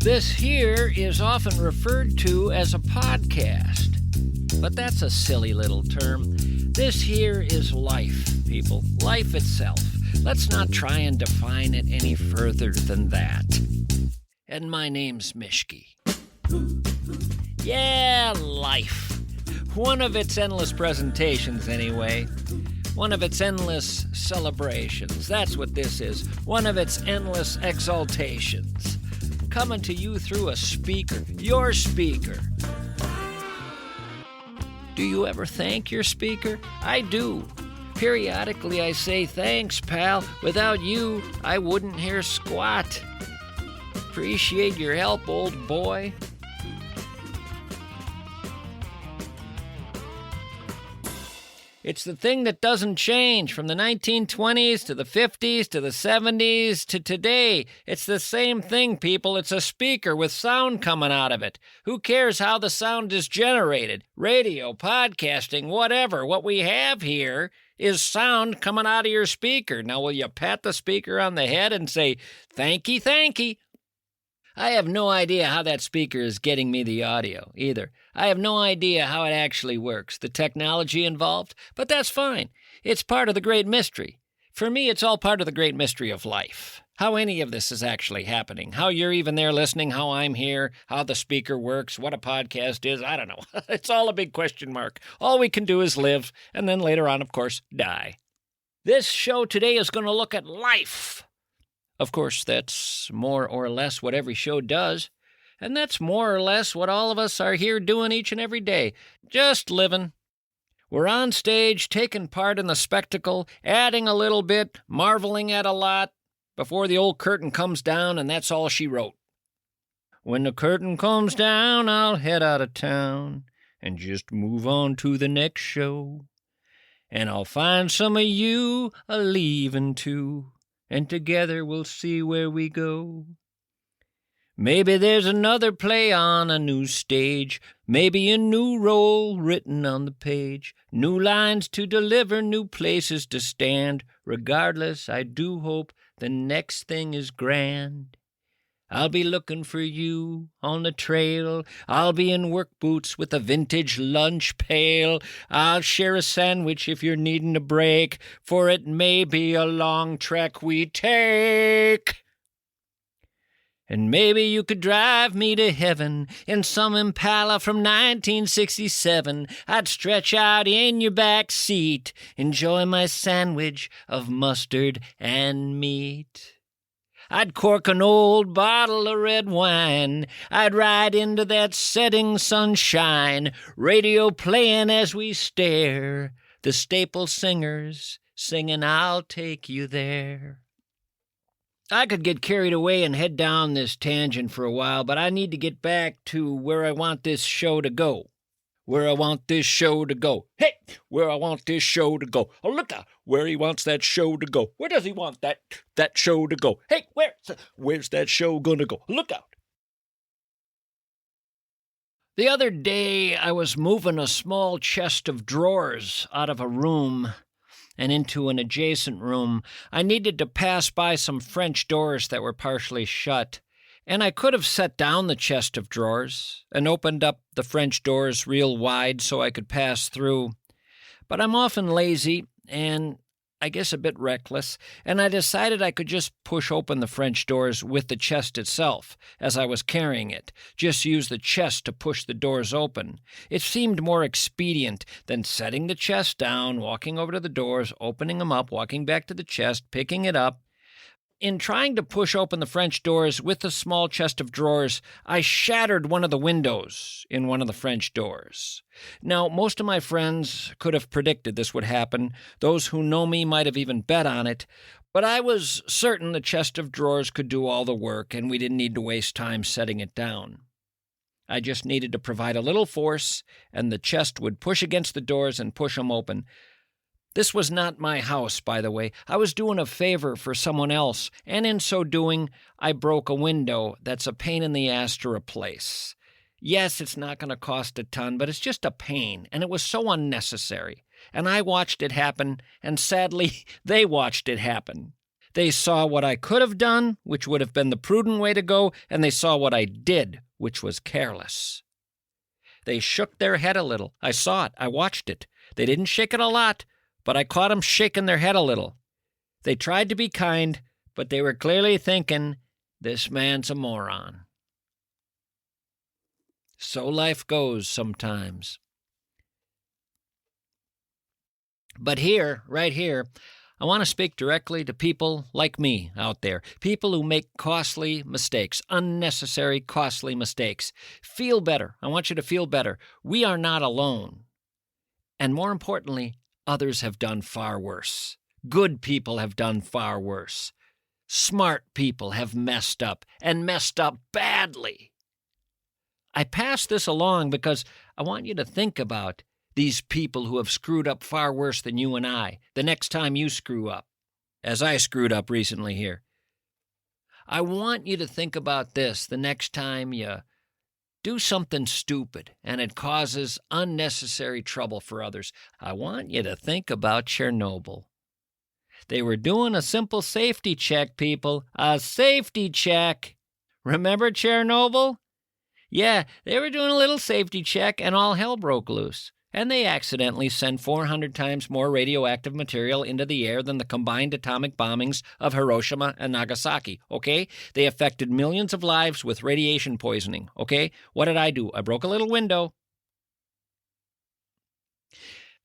This here is often referred to as a podcast, but that's a silly little term. This here is life, people. Life itself. Let's not try and define it any further than that. And my name's MISCHKE. Yeah, life. One of its endless presentations, anyway. One of its endless celebrations. That's what this is. One of its endless exaltations. Coming to you through a speaker. Your speaker. Do you ever thank your speaker? I do. Periodically I say, thanks, pal. Without you, I wouldn't hear squat. Appreciate your help, old boy. It's the thing that doesn't change from the 1920s to the 50s to the 70s to today. It's the same thing, people. It's a speaker with sound coming out of it. Who cares how the sound is generated? Radio, podcasting, whatever. What we have here is sound coming out of your speaker. Now, will you pat the speaker on the head and say, thanky, thanky? I have no idea how that speaker is getting me the audio, either. I have no idea how it actually works, the technology involved, but that's fine. It's part of the great mystery. For me, it's all part of the great mystery of life. How any of this is actually happening, how you're even there listening, how I'm here, how the speaker works, what a podcast is, I don't know. It's all a big question mark. All we can do is live, and then later on, of course, die. This show today is going to look at life. Of course, that's more or less what every show does, and that's more or less what all of us are here doing each and every day, just living. We're on stage, taking part in the spectacle, adding a little bit, marveling at a lot, before the old curtain comes down, and that's all she wrote. When the curtain comes down, I'll head out of town and just move on to the next show, and I'll find some of you a-leaving too. And together we'll see where we go. Maybe there's another play on a new stage, maybe a new role written on the page, new lines to deliver, new places to stand. Regardless, I do hope the next thing is grand. I'll be looking for you on the trail. I'll be in work boots with a vintage lunch pail. I'll share a sandwich if you're needing a break, for it may be a long trek we take. And maybe you could drive me to heaven in some Impala from 1967. I'd stretch out in your back seat, enjoy my sandwich of mustard and meat. I'd cork an old bottle of red wine. I'd ride into that setting sunshine, radio playing as we stare, the staple singers singing, I'll take you there. I could get carried away and head down this tangent for a while, but I need to get back to where I want this show to go. Where I want this show to go. Hey, where I want this show to go. Oh, look out, where he wants that show to go. Where does he want that show to go? Hey, where's that show going to go? Look out. The other day, I was moving a small chest of drawers out of a room and into an adjacent room. I needed to pass by some French doors that were partially shut. And I could have set down the chest of drawers and opened up the French doors real wide so I could pass through. But I'm often lazy and I guess a bit reckless, and I decided I could just push open the French doors with the chest itself as I was carrying it. Just use the chest to push the doors open. It seemed more expedient than setting the chest down, walking over to the doors, opening them up, walking back to the chest, picking it up. In trying to push open the French doors with the small chest of drawers, I shattered one of the windows in one of the French doors. Now, most of my friends could have predicted this would happen. Those who know me might have even bet on it. But I was certain the chest of drawers could do all the work, and we didn't need to waste time setting it down. I just needed to provide a little force, and the chest would push against the doors and push them open. This was not my house, by the way. I was doing a favor for someone else, and in so doing, I broke a window that's a pain in the ass to replace. Yes, it's not going to cost a ton, but it's just a pain, and it was so unnecessary. And I watched it happen, and sadly, they watched it happen. They saw what I could have done, which would have been the prudent way to go, and they saw what I did, which was careless. They shook their head a little. I saw it. I watched it. They didn't shake it a lot, but I caught them shaking their head a little. They tried to be kind, but they were clearly thinking, this man's a moron. So life goes sometimes. But here, right here, I want to speak directly to people like me out there, people who make costly mistakes, unnecessary costly mistakes. Feel better. I want you to feel better. We are not alone. And more importantly, others have done far worse. Good people have done far worse. Smart people have messed up, and messed up badly. I pass this along because I want you to think about these people who have screwed up far worse than you and I, the next time you screw up, as I screwed up recently here. I want you to think about this the next time you do something stupid and it causes unnecessary trouble for others. I want you to think about Chernobyl. They were doing a simple safety check, people. A safety check. Remember Chernobyl? Yeah, they were doing a little safety check and all hell broke loose. And they accidentally sent 400 times more radioactive material into the air than the combined atomic bombings of Hiroshima and Nagasaki, okay? They affected millions of lives with radiation poisoning, okay? What did I do? I broke a little window.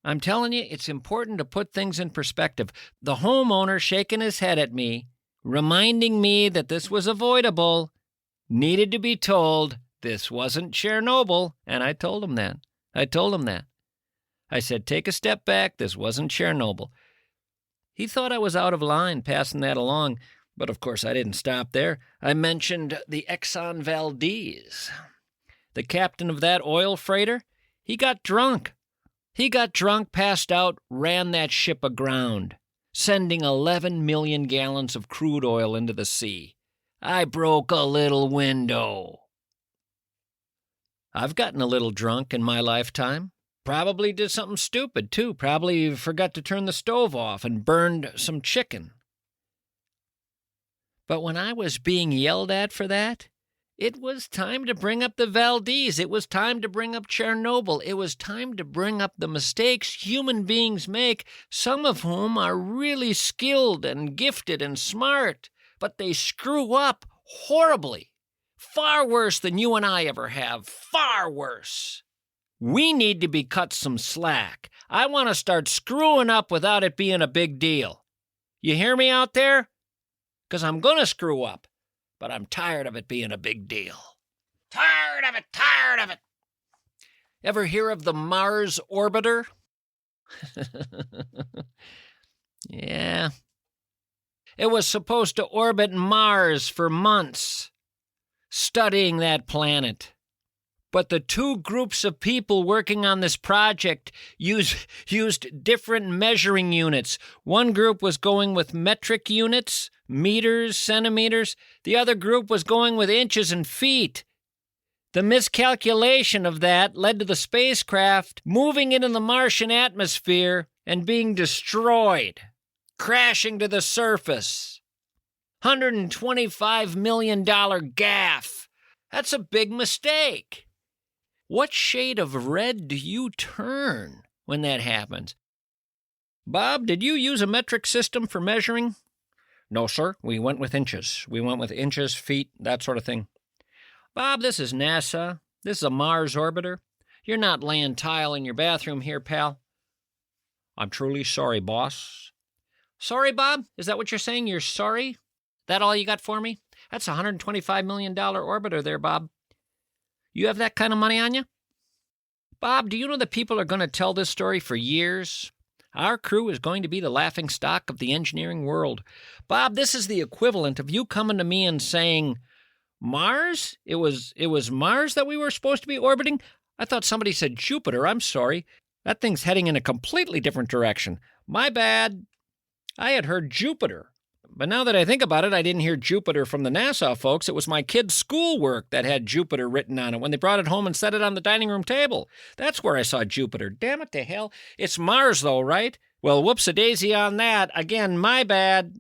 I'm telling you, it's important to put things in perspective. The homeowner shaking his head at me, reminding me that this was avoidable, needed to be told this wasn't Chernobyl, and I told him that. I said, take a step back, this wasn't Chernobyl. He thought I was out of line passing that along, but of course I didn't stop there. I mentioned the Exxon Valdez. The captain of that oil freighter, he got drunk. Passed out, ran that ship aground, sending 11 million gallons of crude oil into the sea. I broke a little window. I've gotten a little drunk in my lifetime. Probably did something stupid, too. Probably forgot to turn the stove off and burned some chicken. But when I was being yelled at for that, it was time to bring up the Valdez. It was time to bring up Chernobyl. It was time to bring up the mistakes human beings make, some of whom are really skilled and gifted and smart, but they screw up horribly. Far worse than you and I ever have. Far worse. We need to be cut some slack. I want to start screwing up without it being a big deal. You hear me out there? Because I'm going to screw up, but I'm tired of it being a big deal. Tired of it. Ever hear of the Mars orbiter? Yeah. It was supposed to orbit Mars for months, studying that planet. But the two groups of people working on this project used different measuring units. One group was going with metric units, meters, centimeters. The other group was going with inches and feet. The miscalculation of that led to the spacecraft moving into the Martian atmosphere and being destroyed, crashing to the surface. $125 million gaffe. That's a big mistake. What shade of red do you turn when that happens? Bob, did you use a metric system for measuring? No, sir. We went with inches. Feet, that sort of thing. Bob, this is NASA. This is a Mars orbiter. You're not laying tile in your bathroom here, pal. I'm truly sorry, boss. Sorry, Bob? Is that what you're saying? You're sorry? That all you got for me? That's a $125 million orbiter there, Bob. You have that kind of money on you? Bob, do you know that people are going to tell this story for years? Our crew is going to be the laughing stock of the engineering world. Bob, this is the equivalent of you coming to me and saying, Mars? It was Mars that we were supposed to be orbiting? I thought somebody said Jupiter. I'm sorry. That thing's heading in a completely different direction. My bad. I had heard Jupiter. But now that I think about it, I didn't hear Jupiter from the NASA folks. It was my kid's schoolwork that had Jupiter written on it when they brought it home and set it on the dining room table. That's where I saw Jupiter. Damn it to hell. It's Mars, though, right? Well, whoops-a-daisy on that. Again, my bad.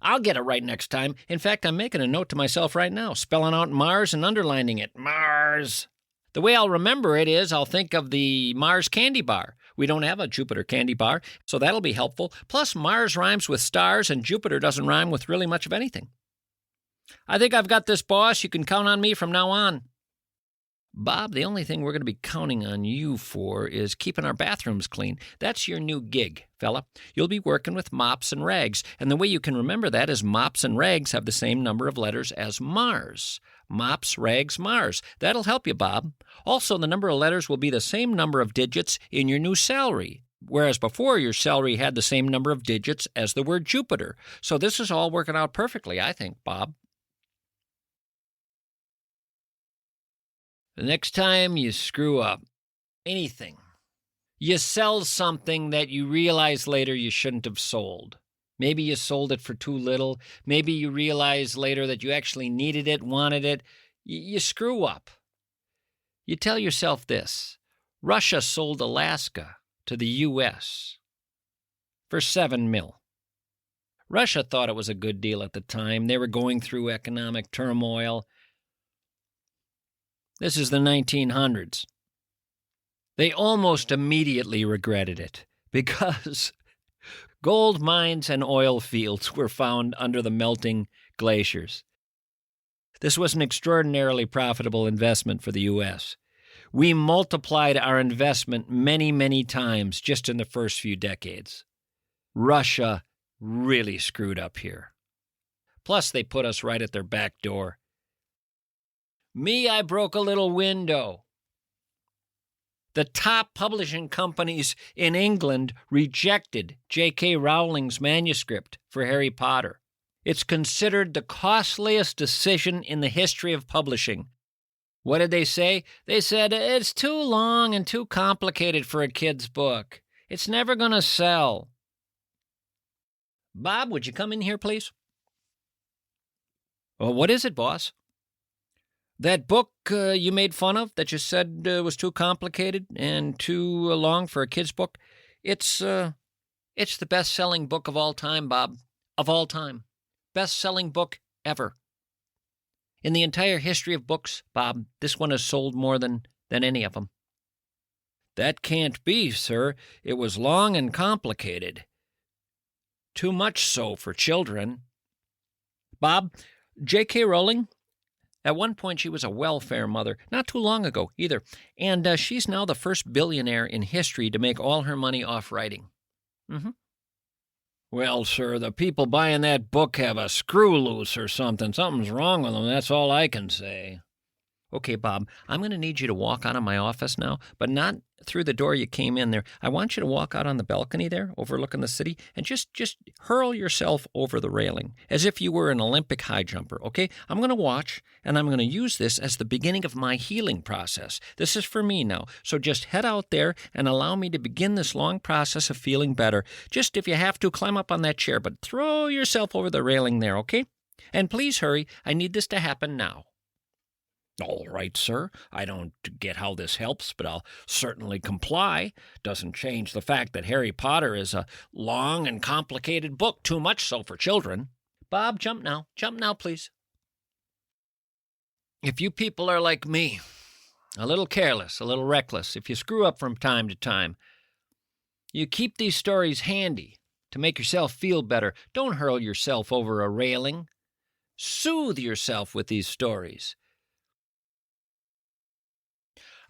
I'll get it right next time. In fact, I'm making a note to myself right now, spelling out Mars and underlining it. Mars. The way I'll remember it is I'll think of the Mars candy bar. We don't have a Jupiter candy bar, so that'll be helpful. Plus, Mars rhymes with stars, and Jupiter doesn't rhyme with really much of anything. I think I've got this, boss. You can count on me from now on. Bob, the only thing we're going to be counting on you for is keeping our bathrooms clean. That's your new gig, fella. You'll be working with mops and rags, and the way you can remember that is mops and rags have the same number of letters as Mars. Mops, rags, Mars. That'll help you, Bob. Also, the number of letters will be the same number of digits in your new salary, whereas before your salary had the same number of digits as the word Jupiter. So this is all working out perfectly, I think, Bob. The next time you screw up anything, you sell something that you realize later you shouldn't have sold. Maybe you sold it for too little. Maybe you realize later that you actually needed it, wanted it. You screw up. You tell yourself this: Russia sold Alaska to the U.S. for $7 million. Russia thought it was a good deal at the time. They were going through economic turmoil. This is the 1900s. They almost immediately regretted it because gold mines and oil fields were found under the melting glaciers. This was an extraordinarily profitable investment for the U.S. We multiplied our investment many, many times just in the first few decades. Russia really screwed up here. Plus, they put us right at their back door. Me, I broke a little window. The top publishing companies in England rejected J.K. Rowling's manuscript for Harry Potter. It's considered the costliest decision in the history of publishing. What did they say? They said, it's too long and too complicated for a kid's book. It's never going to sell. Bob, would you come in here, please? Well, what is it, boss? That book you made fun of that you said was too complicated and too long for a kid's book, it's the best-selling book of all time, Bob. Of all time. Best-selling book ever. In the entire history of books, Bob, this one has sold more than any of them. That can't be, sir. It was long and complicated. Too much so for children. Bob, J.K. Rowling, at one point she was a welfare mother, not too long ago either, and she's now the first billionaire in history to make all her money off writing. Mm-hmm. Well, sir, the people buying that book have a screw loose or something. Something's wrong with them, that's all I can say. Okay, Bob, I'm going to need you to walk out of my office now, but not through the door you came in there. I want you to walk out on the balcony there, overlooking the city, and just hurl yourself over the railing, as if you were an Olympic high jumper, okay? I'm going to watch, and I'm going to use this as the beginning of my healing process. This is for me now, so just head out there and allow me to begin this long process of feeling better. Just, if you have to, climb up on that chair, but throw yourself over the railing there, okay? And please hurry. I need this to happen now. All right, sir. I don't get how this helps, but I'll certainly comply. Doesn't change the fact that Harry Potter is a long and complicated book, too much so for children. Bob, jump now. Jump now, please. If you people are like me, a little careless, a little reckless, if you screw up from time to time, you keep these stories handy to make yourself feel better. Don't hurl yourself over a railing. Soothe yourself with these stories.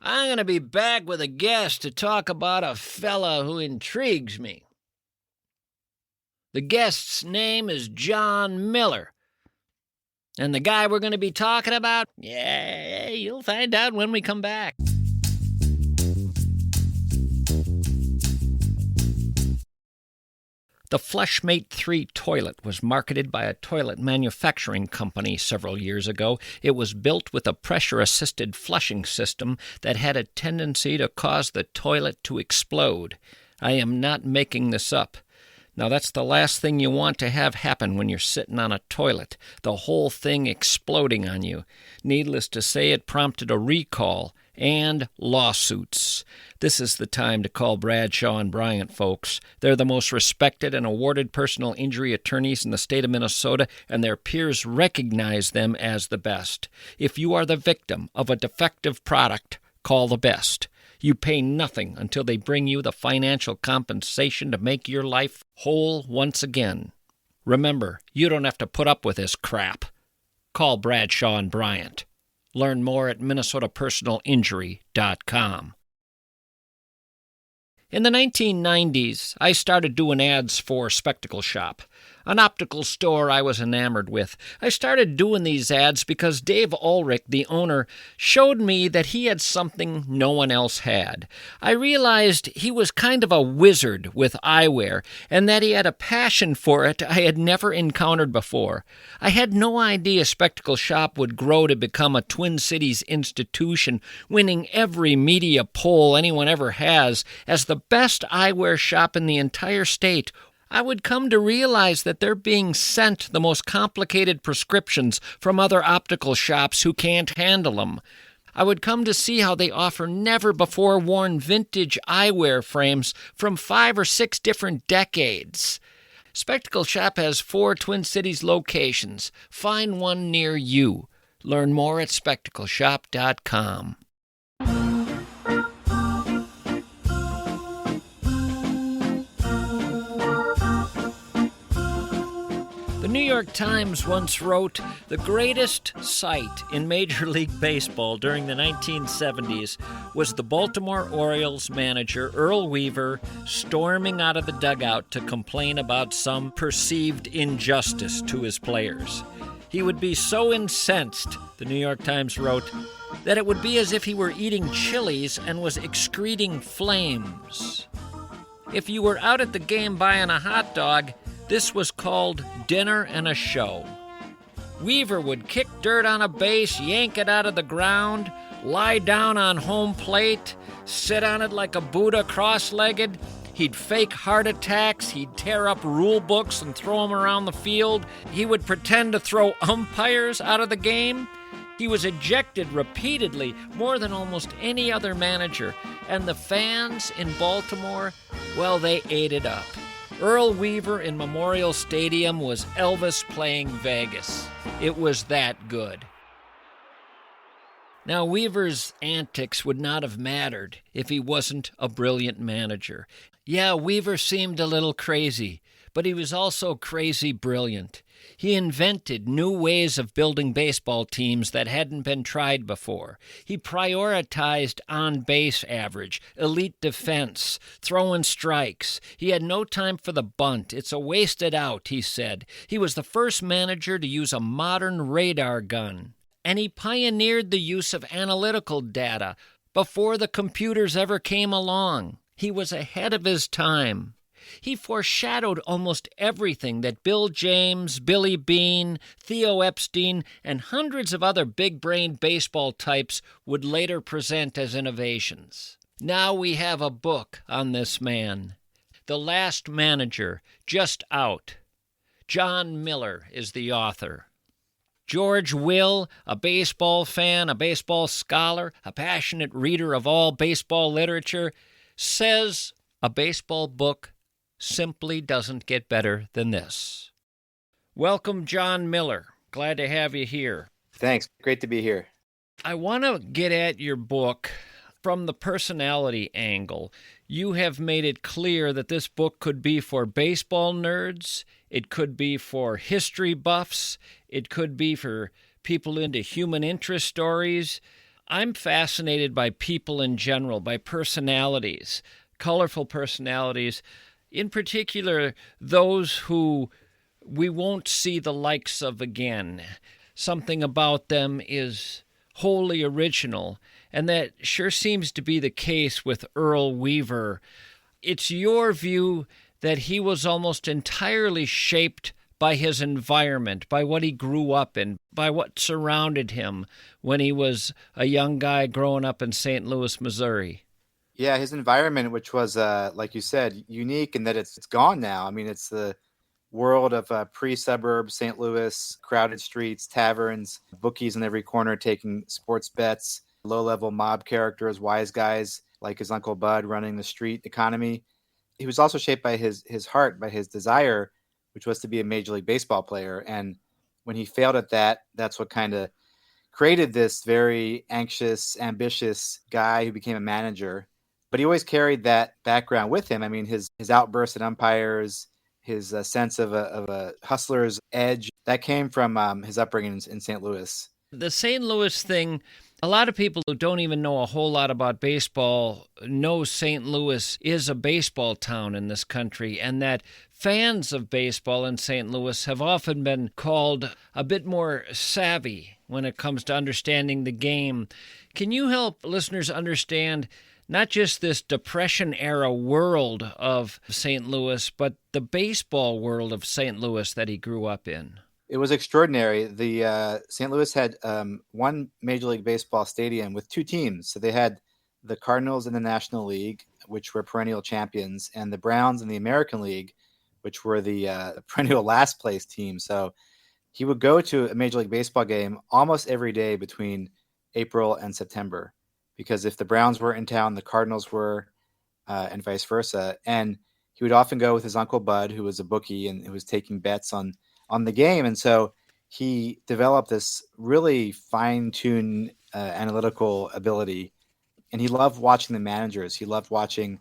I'm going to be back with a guest to talk about a fella who intrigues me. The guest's name is John Miller. And the guy we're going to be talking about, yeah, you'll find out when we come back. The Fleshmate 3 toilet was marketed by a toilet manufacturing company several years ago. It was built with a pressure-assisted flushing system that had a tendency to cause the toilet to explode. I am not making this up. Now, that's the last thing you want to have happen when you're sitting on a toilet, the whole thing exploding on you. Needless to say, it prompted a recall and lawsuits. This is the time to call Bradshaw and Bryant, folks. They're the most respected and awarded personal injury attorneys in the state of Minnesota, and their peers recognize them as the best. If you are the victim of a defective product, call the best. You pay nothing until they bring you the financial compensation to make your life whole once again. Remember, you don't have to put up with this crap. Call Bradshaw and Bryant. Learn more at minnesotapersonalinjury.com. In the 1990s, I started doing ads for Spectacle Shop, an optical store I was enamored with. I started doing these ads because Dave Ulrich, the owner, showed me that he had something no one else had. I realized he was kind of a wizard with eyewear, and that he had a passion for it I had never encountered before. I had no idea Spectacle Shop would grow to become a Twin Cities institution, winning every media poll anyone ever has as the best eyewear shop in the entire state. I would come to realize that they're being sent the most complicated prescriptions from other optical shops who can't handle them. I would come to see how they offer never-before-worn vintage eyewear frames from 5 or 6 different decades. Spectacle Shop has 4 Twin Cities locations. Find one near you. Learn more at spectacleshop.com. The New York Times once wrote, "The greatest sight in Major League Baseball during the 1970s was the Baltimore Orioles manager Earl Weaver storming out of the dugout to complain about some perceived injustice to his players. He would be so incensed," the New York Times wrote, "that it would be as if he were eating chilies and was excreting flames. If you were out at the game buying a hot dog, this was called dinner and a show. Weaver would kick dirt on a base, yank it out of the ground, lie down on home plate, sit on it like a Buddha cross-legged. He'd fake heart attacks. He'd tear up rule books and throw them around the field. He would pretend to throw umpires out of the game. He was ejected repeatedly, more than almost any other manager. And the fans in Baltimore, well, they ate it up. Earl Weaver in Memorial Stadium was Elvis playing Vegas. It was that good." Now, Weaver's antics would not have mattered if he wasn't a brilliant manager. Yeah, Weaver seemed a little crazy, but he was also crazy brilliant. He invented new ways of building baseball teams that hadn't been tried before. He prioritized on-base average, elite defense, throwing strikes. He had no time for the bunt. "It's a wasted out," he said. He was the first manager to use a modern radar gun. And he pioneered the use of analytical data before the computers ever came along. He was ahead of his time. He foreshadowed almost everything that Bill James, Billy Beane, Theo Epstein, and hundreds of other big-brained baseball types would later present as innovations. Now we have a book on this man. The Last Manager, just out. John Miller is the author. George Will, a baseball fan, a baseball scholar, a passionate reader of all baseball literature, says a baseball book simply doesn't get better than this. Welcome, John Miller. Glad to have you here. Thanks. Great to be here. I want to get at your book from the personality angle. You have made it clear that this book could be for baseball nerds, it could be for history buffs, it could be for people into human interest stories. I'm fascinated by people in general, by personalities, colorful personalities, in particular those who we won't see the likes of again. Something about them is wholly original, and that sure seems to be the case with Earl Weaver. It's your view that he was almost entirely shaped by his environment, by what he grew up in, by what surrounded him when he was a young guy growing up in St. Louis, Missouri. Yeah, his environment, which was, like you said, unique in that it's gone now. I mean, it's the world of pre-suburb St. Louis, crowded streets, taverns, bookies in every corner taking sports bets, low-level mob characters, wise guys like his Uncle Bud running the street economy. He was also shaped by his heart, by his desire, which was to be a Major League Baseball player. And when he failed at that, that's what kind of created this very anxious, ambitious guy who became a manager. But he always carried that background with him. I mean, his outbursts at umpires, his sense of a hustler's edge, that came from his upbringing in St. Louis. The St. Louis thing, a lot of people who don't even know a whole lot about baseball know St. Louis is a baseball town in this country, and that fans of baseball in St. Louis have often been called a bit more savvy when it comes to understanding the game. Can you help listeners understand not just this Depression era world of St. Louis, but the baseball world of St. Louis that he grew up in? It was extraordinary. The St. Louis had one Major League Baseball stadium with two teams. So they had the Cardinals in the National League, which were perennial champions, and the Browns in the American League, which were the perennial last place team. So he would go to a Major League Baseball game almost every day between April and September, because if the Browns were in town, the Cardinals were, and vice versa. And he would often go with his Uncle Bud, who was a bookie and who was taking bets on the game. And so he developed this really fine-tuned analytical ability. And he loved watching the managers. He loved watching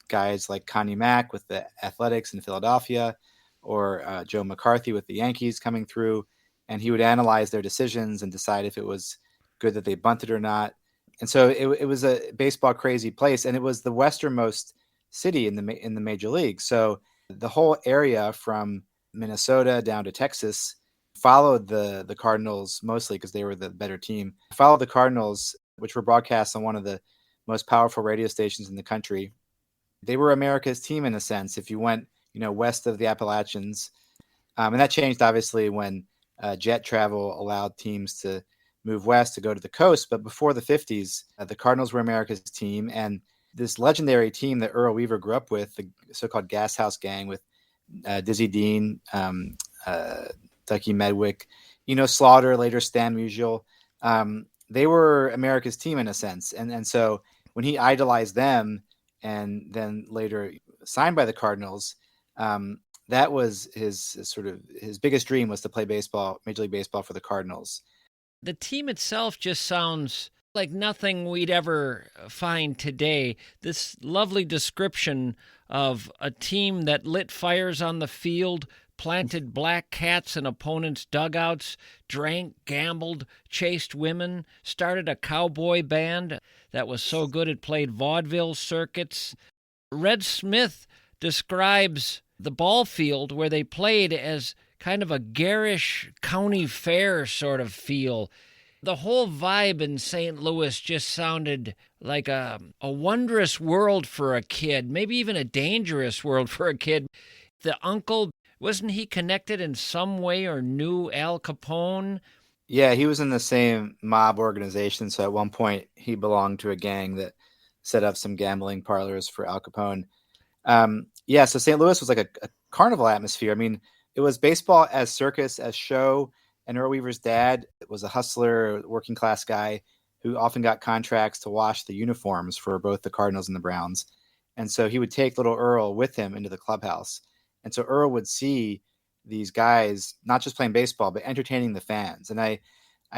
guys like Connie Mack with the Athletics in Philadelphia, or Joe McCarthy with the Yankees coming through, and he would analyze their decisions and decide if it was good that they bunted or not. And so it was a baseball crazy place, and it was the westernmost city in the major league. So the whole area from Minnesota down to Texas followed the Cardinals, mostly because they were the better team. Followed the Cardinals, which were broadcast on one of the most powerful radio stations in the country. They were America's team in a sense. If you went, west of the Appalachians, and that changed obviously when jet travel allowed teams to move west to go to the coast. But before the 50s, the Cardinals were America's team, and this legendary team that Earl Weaver grew up with, the so-called Gas House Gang, with Dizzy Dean, Ducky Medwick, Slaughter, later Stan Musial. They were America's team in a sense, and so when he idolized them, and then later signed by the Cardinals, that was his biggest dream, was to play baseball, Major League Baseball, for the Cardinals. The team itself just sounds like nothing we'd ever find today. This lovely description of a team that lit fires on the field, planted black cats in opponents' dugouts, drank, gambled, chased women, started a cowboy band that was so good it played vaudeville circuits. Red Smith describes the ball field where they played as kind of a garish county fair sort of feel. The whole vibe in St. Louis just sounded like a wondrous world for a kid, maybe even a dangerous world for a kid. The uncle, wasn't he connected in some way or knew Al Capone? Yeah, he was in the same mob organization. So at one point, he belonged to a gang that set up some gambling parlors for Al Capone. Yeah, so St. Louis was like a carnival atmosphere. I mean, it was baseball as circus, as show. And Earl Weaver's dad was a hustler, working class guy who often got contracts to wash the uniforms for both the Cardinals and the Browns. And so he would take little Earl with him into the clubhouse. And so Earl would see these guys not just playing baseball, but entertaining the fans. And I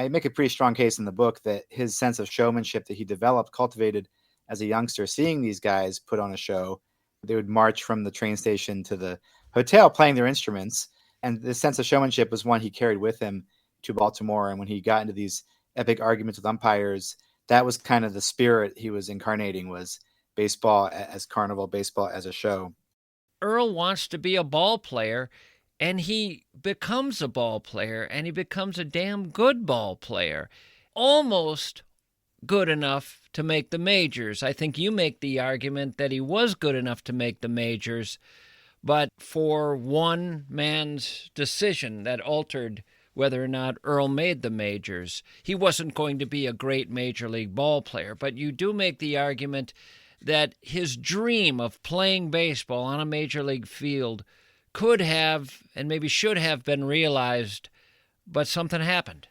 make a pretty strong case in the book that his sense of showmanship that he developed, cultivated as a youngster, seeing these guys put on a show. They would march from the train station to the hotel playing their instruments. And this sense of showmanship was one he carried with him to Baltimore. And when he got into these epic arguments with umpires, that was kind of the spirit he was incarnating, was baseball as carnival, baseball as a show. Earl wants to be a ball player, and he becomes a ball player, and he becomes a damn good ball player. Almost good enough to make the majors. I think you make the argument that he was good enough to make the majors, but for one man's decision that altered whether or not Earl made the majors. He wasn't going to be a great major league ball player, but you do make the argument that his dream of playing baseball on a major league field could have and maybe should have been realized, but something happened.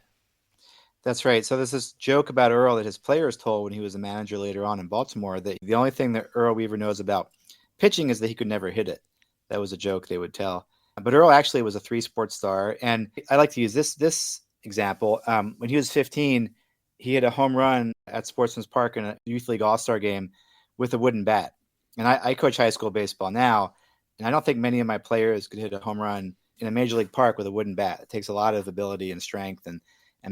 That's right. So there's this joke about Earl that his players told when he was a manager later on in Baltimore, that the only thing that Earl Weaver knows about pitching is that he could never hit it. That was a joke they would tell. But Earl actually was a three-sport star, and I like to use this example. When he was 15, he hit a home run at Sportsman's Park in a Youth League All-Star game with a wooden bat. And I coach high school baseball now, and I don't think many of my players could hit a home run in a major league park with a wooden bat. It takes a lot of ability and strength and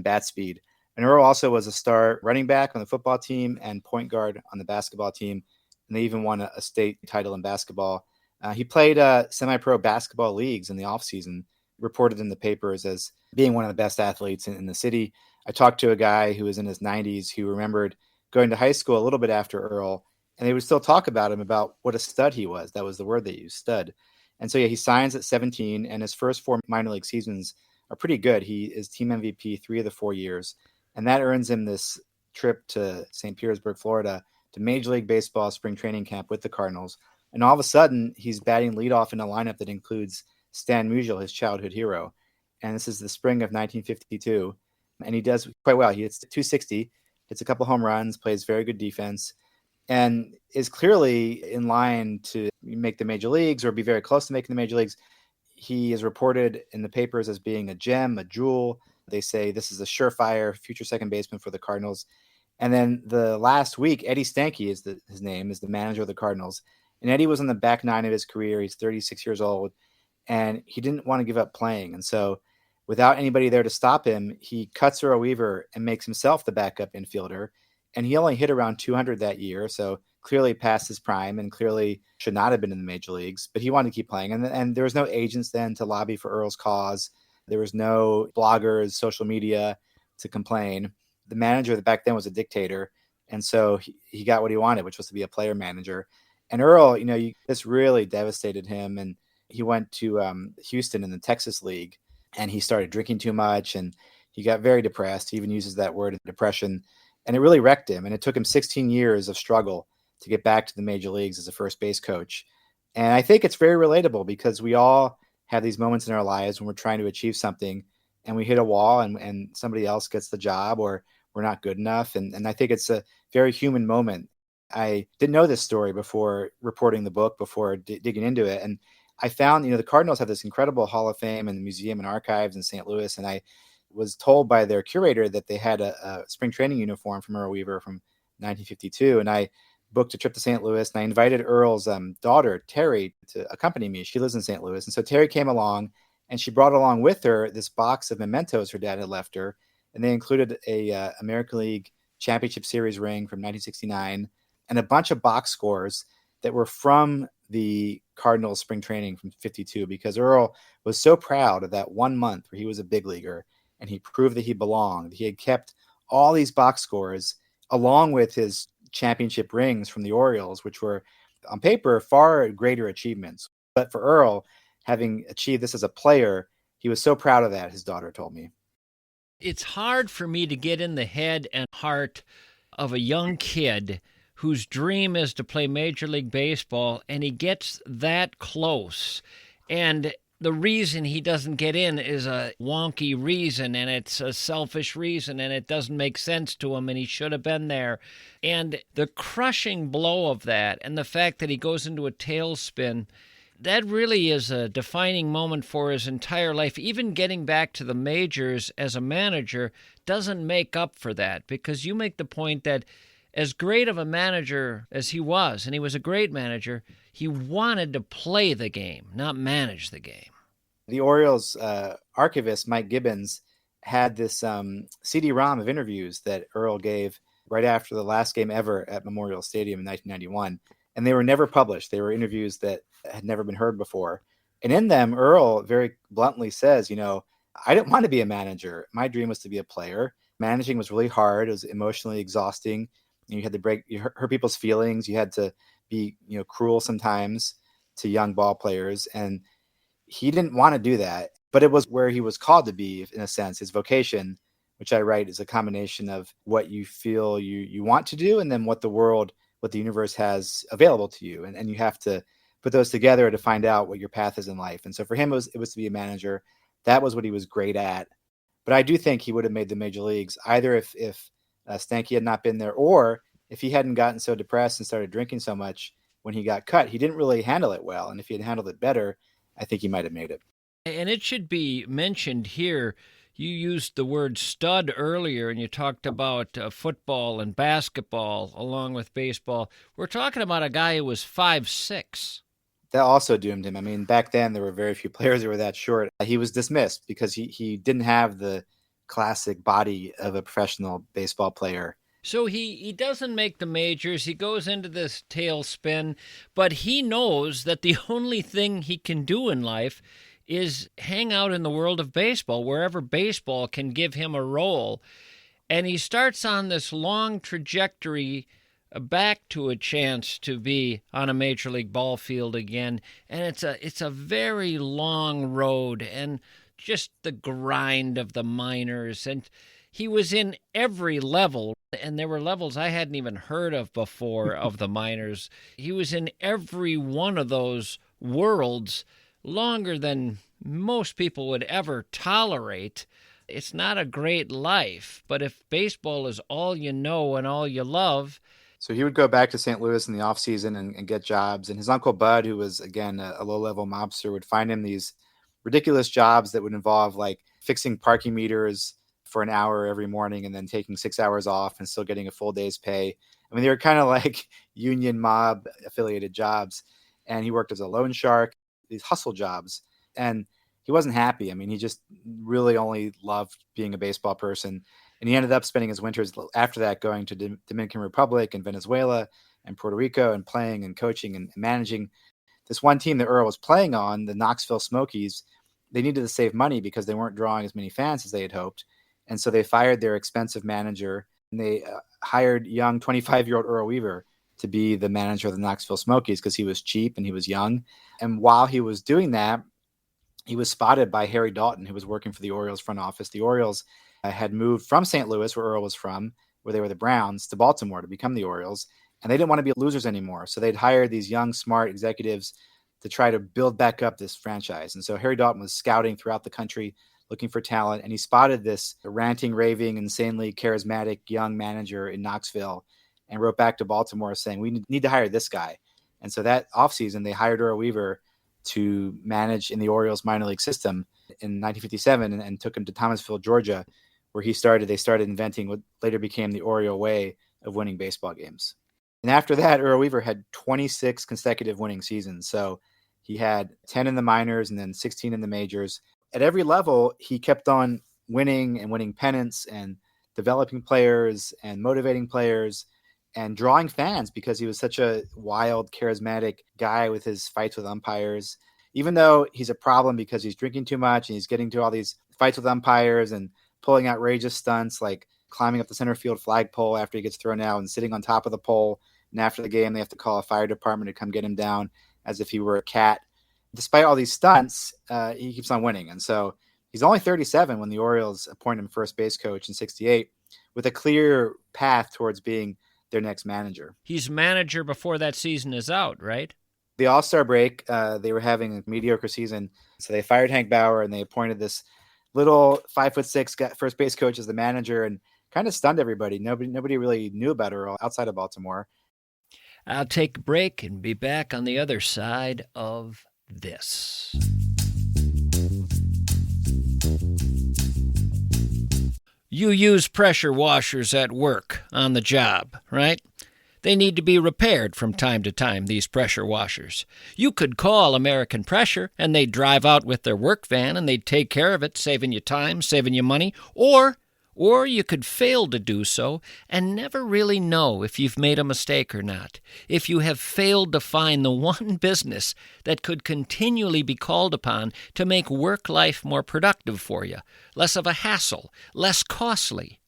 bat speed. And Earl also was a star running back on the football team and point guard on the basketball team. And they even won a state title in basketball. He played semi-pro basketball leagues in the offseason, reported in the papers as being one of the best athletes in the city. I talked to a guy who was in his 90s who remembered going to high school a little bit after Earl, and they would still talk about him, about what a stud he was. That was the word they used, stud. And so, yeah, he signs at 17, and his first 4 minor league seasons are pretty good. He is team MVP 3 of the 4 years, and that earns him this trip to St. Petersburg, Florida, to Major League Baseball spring training camp with the Cardinals. And all of a sudden, he's batting leadoff in a lineup that includes Stan Musial, his childhood hero. And this is the spring of 1952. And he does quite well. He hits 260, hits a couple home runs, plays very good defense, and is clearly in line to make the major leagues or be very close to making the major leagues. He is reported in the papers as being a gem, a jewel. They say this is a surefire future second baseman for the Cardinals. And then the last week, Eddie Stanky is his name, is the manager of the Cardinals. And Eddie was on the back nine of his career. He's 36 years old, and he didn't want to give up playing. And so without anybody there to stop him, he cuts Earl Weaver and makes himself the backup infielder. And he only hit around 200 that year, so clearly past his prime and clearly should not have been in the major leagues, but he wanted to keep playing. And there was no agents then to lobby for Earl's cause. There was no bloggers, social media to complain. The manager back then was a dictator, and so he got what he wanted, which was to be a player manager. And Earl, this really devastated him, and he went to Houston in the Texas League, and he started drinking too much, and he got very depressed. He even uses that word, depression, and it really wrecked him. And it took him 16 years of struggle to get back to the major leagues as a first base coach. And I think it's very relatable because we all have these moments in our lives when we're trying to achieve something and we hit a wall and somebody else gets the job or we're not good enough. And I think it's a very human moment. I didn't know this story before reporting the book, before digging into it. And I found, the Cardinals have this incredible Hall of Fame and museum and archives in St. Louis. And I was told by their curator that they had a spring training uniform from Earl Weaver from 1952. And I booked a trip to St. Louis, and I invited Earl's daughter, Terry, to accompany me. She lives in St. Louis. And so Terry came along, and she brought along with her this box of mementos her dad had left her. And they included a American League Championship Series ring from 1969 and a bunch of box scores that were from the Cardinals spring training from 52, because Earl was so proud of that 1 month where he was a big leaguer and he proved that he belonged. He had kept all these box scores along with his championship rings from the Orioles, which were on paper far greater achievements. But for Earl, having achieved this as a player, he was so proud of that, his daughter told me. It's hard for me to get in the head and heart of a young kid whose dream is to play Major League Baseball, and he gets that close. And the reason he doesn't get in is a wonky reason, and it's a selfish reason, and it doesn't make sense to him, and he should have been there. And the crushing blow of that, and the fact that he goes into a tailspin, that really is a defining moment for his entire life. Even getting back to the majors as a manager doesn't make up for that, because you make the point that as great of a manager as he was, and he was a great manager, he wanted to play the game, not manage the game. The Orioles archivist, Mike Gibbons, had this CD-ROM of interviews that Earl gave right after the last game ever at Memorial Stadium in 1991. And they were never published. They were interviews that had never been heard before. And in them, Earl very bluntly says, I didn't want to be a manager. My dream was to be a player. Managing was really hard. It was emotionally exhausting. You had to you hurt people's feelings. You had to be, cruel sometimes to young ball players. And he didn't want to do that, but it was where he was called to be, in a sense. His vocation, which I write, is a combination of what you feel you want to do and then what the world what the universe has available to you. And you have to put those together to find out what your path is in life. And so for him, it was to be a manager. That was what he was great at. But I do think he would have made the major leagues either if Stanky had not been there, or if he hadn't gotten so depressed and started drinking so much when he got cut. He didn't really handle it well. And if he had handled it better, I think he might have made it. And it should be mentioned here, you used the word stud earlier, and you talked about football and basketball along with baseball. We're talking about a guy who was 5'6". That also doomed him. I mean, back then there were very few players that were that short. He was dismissed because he didn't have the classic body of a professional baseball player. So he doesn't make the majors. He goes into this tailspin, but he knows that the only thing he can do in life is hang out in the world of baseball, wherever baseball can give him a role. And he starts on this long trajectory back to a chance to be on a major league ball field again. And it's a very long road, and just the grind of the minors. And he was in every level, and there were levels I hadn't even heard of before of the minors. He was in every one of those worlds longer than most people would ever tolerate. It's not a great life, but if baseball is all you know and all you love. So he would go back to St. Louis in the offseason and get jobs. And his uncle Bud, who was, again, a low-level mobster, would find him these ridiculous jobs that would involve like fixing parking meters for an hour every morning and then taking 6 hours off and still getting a full day's pay. I mean, they were kind of like union mob affiliated jobs. And he worked as a loan shark, these hustle jobs. And he wasn't happy. I mean, he just really only loved being a baseball person. And he ended up spending his winters after that going to Dominican Republic and Venezuela and Puerto Rico and playing and coaching and managing this one team that Earl was playing on, the Knoxville Smokies. They needed to save money because they weren't drawing as many fans as they had hoped. And so they fired their expensive manager, and they hired young 25-year-old Earl Weaver to be the manager of the Knoxville Smokies because he was cheap and he was young. And while he was doing that, he was spotted by Harry Dalton, who was working for the Orioles front office. The Orioles had moved from St. Louis, where Earl was from, where they were the Browns, to Baltimore to become the Orioles. And they didn't want to be losers anymore. So they'd hired these young, smart executives to try to build back up this franchise. And so Harry Dalton was scouting throughout the country looking for talent. And he spotted this ranting, raving, insanely charismatic young manager in Knoxville and wrote back to Baltimore saying, we need to hire this guy. And so that offseason, they hired Earl Weaver to manage in the Orioles minor league system in 1957 and took him to Thomasville, Georgia, where they started inventing what later became the Oriole way of winning baseball games. And after that, Earl Weaver had 26 consecutive winning seasons. So he had 10 in the minors and then 16 in the majors. At every level, he kept on winning and winning pennants and developing players and motivating players and drawing fans because he was such a wild, charismatic guy with his fights with umpires. Even though he's a problem because he's drinking too much and he's getting to all these fights with umpires and pulling outrageous stunts like climbing up the center field flagpole after he gets thrown out and sitting on top of the pole. And after the game, they have to call a fire department to come get him down as if he were a cat. Despite all these stunts, he keeps on winning. And so he's only 37 when the Orioles appoint him first base coach in 68 with a clear path towards being their next manager. He's manager before that season is out, right? The All-Star break, they were having a mediocre season. So they fired Hank Bauer and they appointed this little 5'6" first base coach as the manager and kind of stunned everybody. Nobody really knew about Earl outside of Baltimore. I'll take a break and be back on the other side of this. You use pressure washers at work on the job, right? They need to be repaired from time to time, these pressure washers. You could call American Pressure, and they'd drive out with their work van, and they'd take care of it, saving you time, saving you money. Or you could fail to do so and never really know if you've made a mistake or not. If you have failed to find the one business that could continually be called upon to make work life more productive for you, less of a hassle, less costly.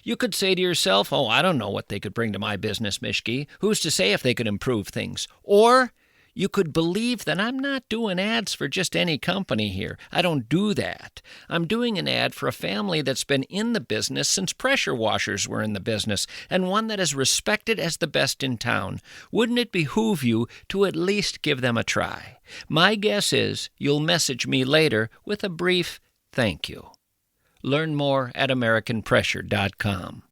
You could say to yourself, I don't know what they could bring to my business, MISCHKE. Who's to say if they could improve things? Or You could believe that I'm not doing ads for just any company here. I don't do that. I'm doing an ad for a family that's been in the business since pressure washers were in the business, and one that is respected as the best in town. Wouldn't it behoove you to at least give them a try? My guess is you'll message me later with a brief thank you. Learn more at AmericanPressure.com.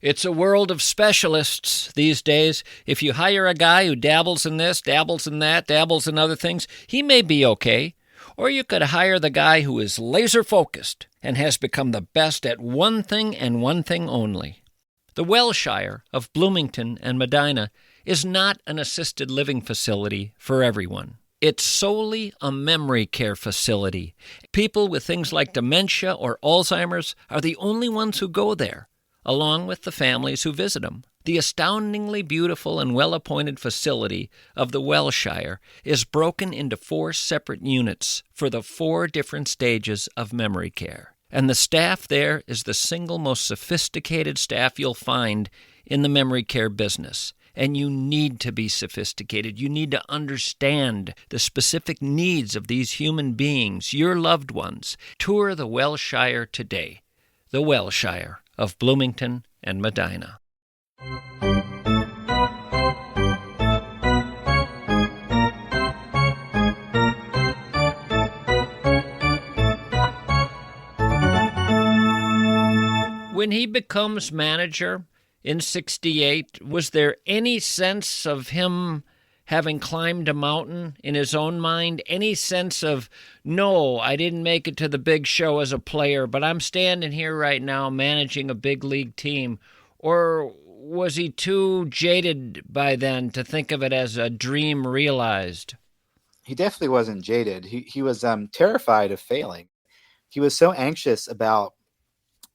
It's a world of specialists these days. If you hire a guy who dabbles in this, dabbles in that, dabbles in other things, he may be okay. Or you could hire the guy who is laser-focused and has become the best at one thing and one thing only. The Wellshire of Bloomington and Medina is not an assisted living facility for everyone. It's solely a memory care facility. People with things like dementia or Alzheimer's are the only ones who go there, along with the families who visit them. The astoundingly beautiful and well-appointed facility of the Wellshire is broken into 4 separate units for the 4 different stages of memory care. And the staff there is the single most sophisticated staff you'll find in the memory care business. And you need to be sophisticated. You need to understand the specific needs of these human beings, your loved ones. Tour the Wellshire today. The Wellshire of Bloomington and Medina. When he becomes manager in 1968, was there any sense of him having climbed a mountain in his own mind? Any sense of, no, I didn't make it to the big show as a player, but I'm standing here right now managing a big league team? Or was he too jaded by then to think of it as a dream realized? He definitely wasn't jaded. He was terrified of failing. He was so anxious about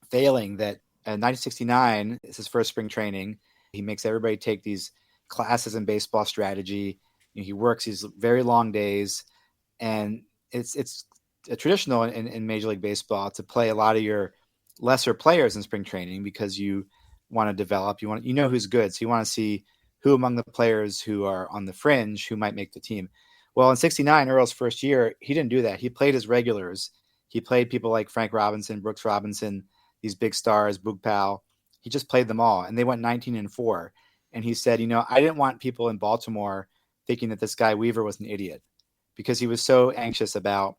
failing that in 1969, it's his first spring training. He makes everybody take these classes in baseball strategy. He works these very long days, and it's a traditional in Major League Baseball to play a lot of your lesser players in spring training because you want to develop. You know who's good, so you want to see who among the players who are on the fringe who might make the team. Well, in 1969, Earl's first year, he didn't do that. He played his regulars. He played people like Frank Robinson, Brooks Robinson, these big stars, Boog Powell. He just played them all, and they went 19-4. And he said, I didn't want people in Baltimore thinking that this guy Weaver was an idiot because he was so anxious about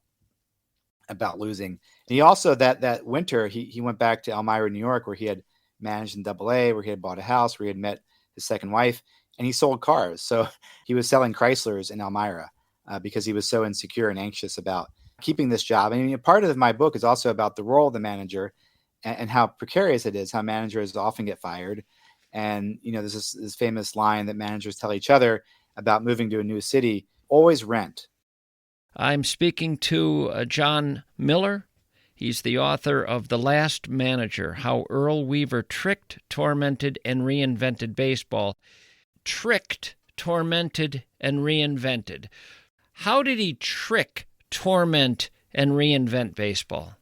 losing. And he also, that winter, he went back to Elmira, New York, where he had managed in AA, where he had bought a house, where he had met his second wife, and he sold cars. So he was selling Chryslers in Elmira because he was so insecure and anxious about keeping this job. I mean, part of my book is also about the role of the manager and how precarious it is, how managers often get fired. And, there's this famous line that managers tell each other about moving to a new city: always rent. I'm speaking to John Miller. He's the author of The Last Manager, How Earl Weaver Tricked, Tormented, and Reinvented Baseball. Tricked, tormented, and reinvented. How did he trick, torment, and reinvent baseball?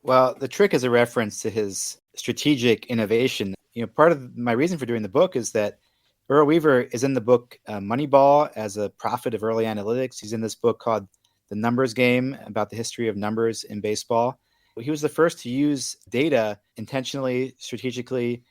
Well, the trick is a reference to his strategic innovation. Part of my reason for doing the book is that Earl Weaver is in the book Moneyball as a prophet of early analytics. He's in this book called The Numbers Game, about the history of numbers in baseball. He was the first to use data intentionally, strategically,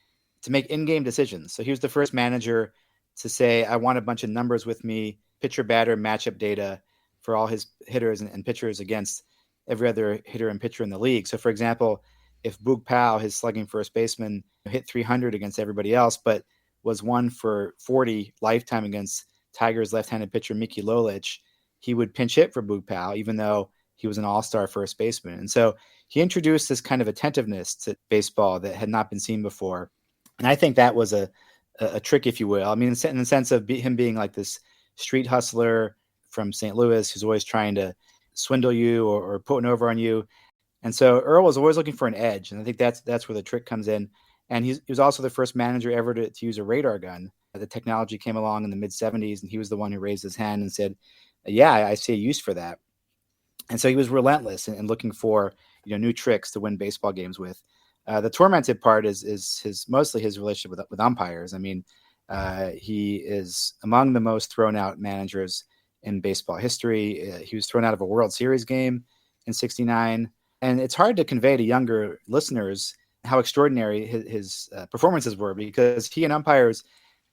to make in-game decisions. So he was the first manager to say, I want a bunch of numbers with me, pitcher-batter matchup data for all his hitters and pitchers against every other hitter and pitcher in the league. So, for example, if Boog Powell, his slugging first baseman, hit 300 against everybody else, but was 1 for 40 lifetime against Tigers left-handed pitcher Mickey Lolich, he would pinch hit for Boog Powell, even though he was an all-star first baseman. And so he introduced this kind of attentiveness to baseball that had not been seen before. And I think that was a trick, if you will. I mean, in the sense of him being like this street hustler from St. Louis who's always trying to swindle you or put one over on you. And so Earl was always looking for an edge. And I think that's where the trick comes in. And he was also the first manager ever to use a radar gun. The technology came along in the mid-'70s, and he was the one who raised his hand and said, yeah, I see a use for that. And so he was relentless in looking for new tricks to win baseball games with. The tormented part is mostly his relationship with umpires. I mean, He is among the most thrown out managers in baseball history. He was thrown out of a World Series game in '69. And it's hard to convey to younger listeners how extraordinary his performances were, because he and umpires,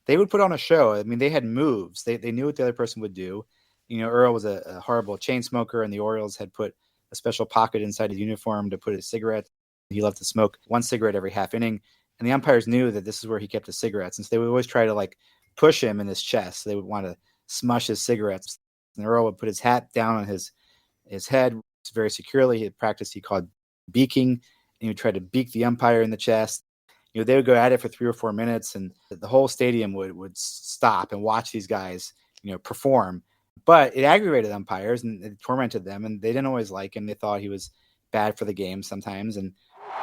they would put on a show. I mean, they had moves. They knew what the other person would do. Earl was a horrible chain smoker, and the Orioles had put a special pocket inside his uniform to put his cigarette. He loved to smoke one cigarette every half inning. And the umpires knew that this is where he kept his cigarettes. And so they would always try to push him in his chest. They would want to smush his cigarettes. And Earl would put his hat down on his head very securely. He had practice he called beaking. And he would try to beak the umpire in the chest. They would go at it for 3 or 4 minutes, and the whole stadium would stop and watch these guys, perform. But it aggravated umpires and it tormented them, and they didn't always like him. They thought he was bad for the game sometimes. And you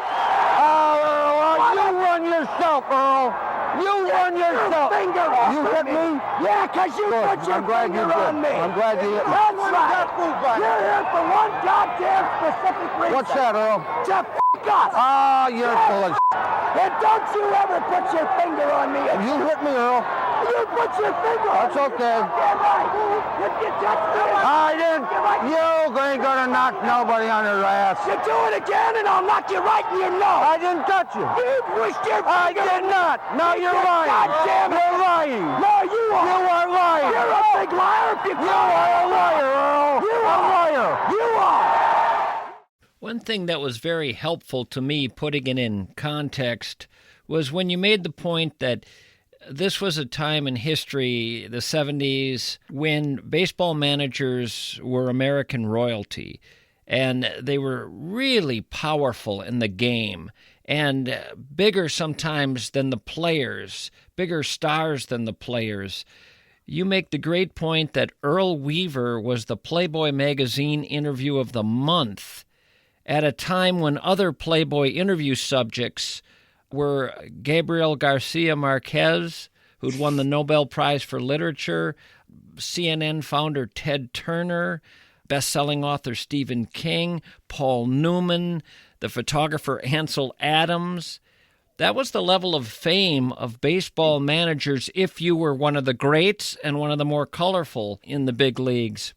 run yourself, Earl. You run yourself. You hit me? Yeah, because you put your finger on me. I'm glad you hit me. That's right. You're here for one goddamn specific reason. What's that, Earl? To f*** us. Oh, you're full of and don't you ever put your finger on me. You hit me, Earl. You put your finger on me. That's okay. Damn right. You touched me. I didn't. You ain't gonna knock nobody on their ass. You do it again and I'll knock you right in your nose. I didn't touch you. You pushed your finger. I did not. No, you're lying. God damn it. You're lying. No, you are. You are lying. You're a big liar. You are a liar, Earl. You are a liar. You are. One thing that was very helpful to me, putting it in context, was when you made the point that this was a time in history, the 70s, when baseball managers were American royalty, and they were really powerful in the game, and bigger sometimes than the players, bigger stars than the players. You make the great point that Earl Weaver was the Playboy magazine interview of the month, at a time when other Playboy interview subjects were Gabriel Garcia Marquez, who'd won the Nobel Prize for Literature, CNN founder Ted Turner, best-selling author Stephen King, Paul Newman, the photographer Ansel Adams. That was the level of fame of baseball managers if you were one of the greats and one of the more colorful in the big leagues.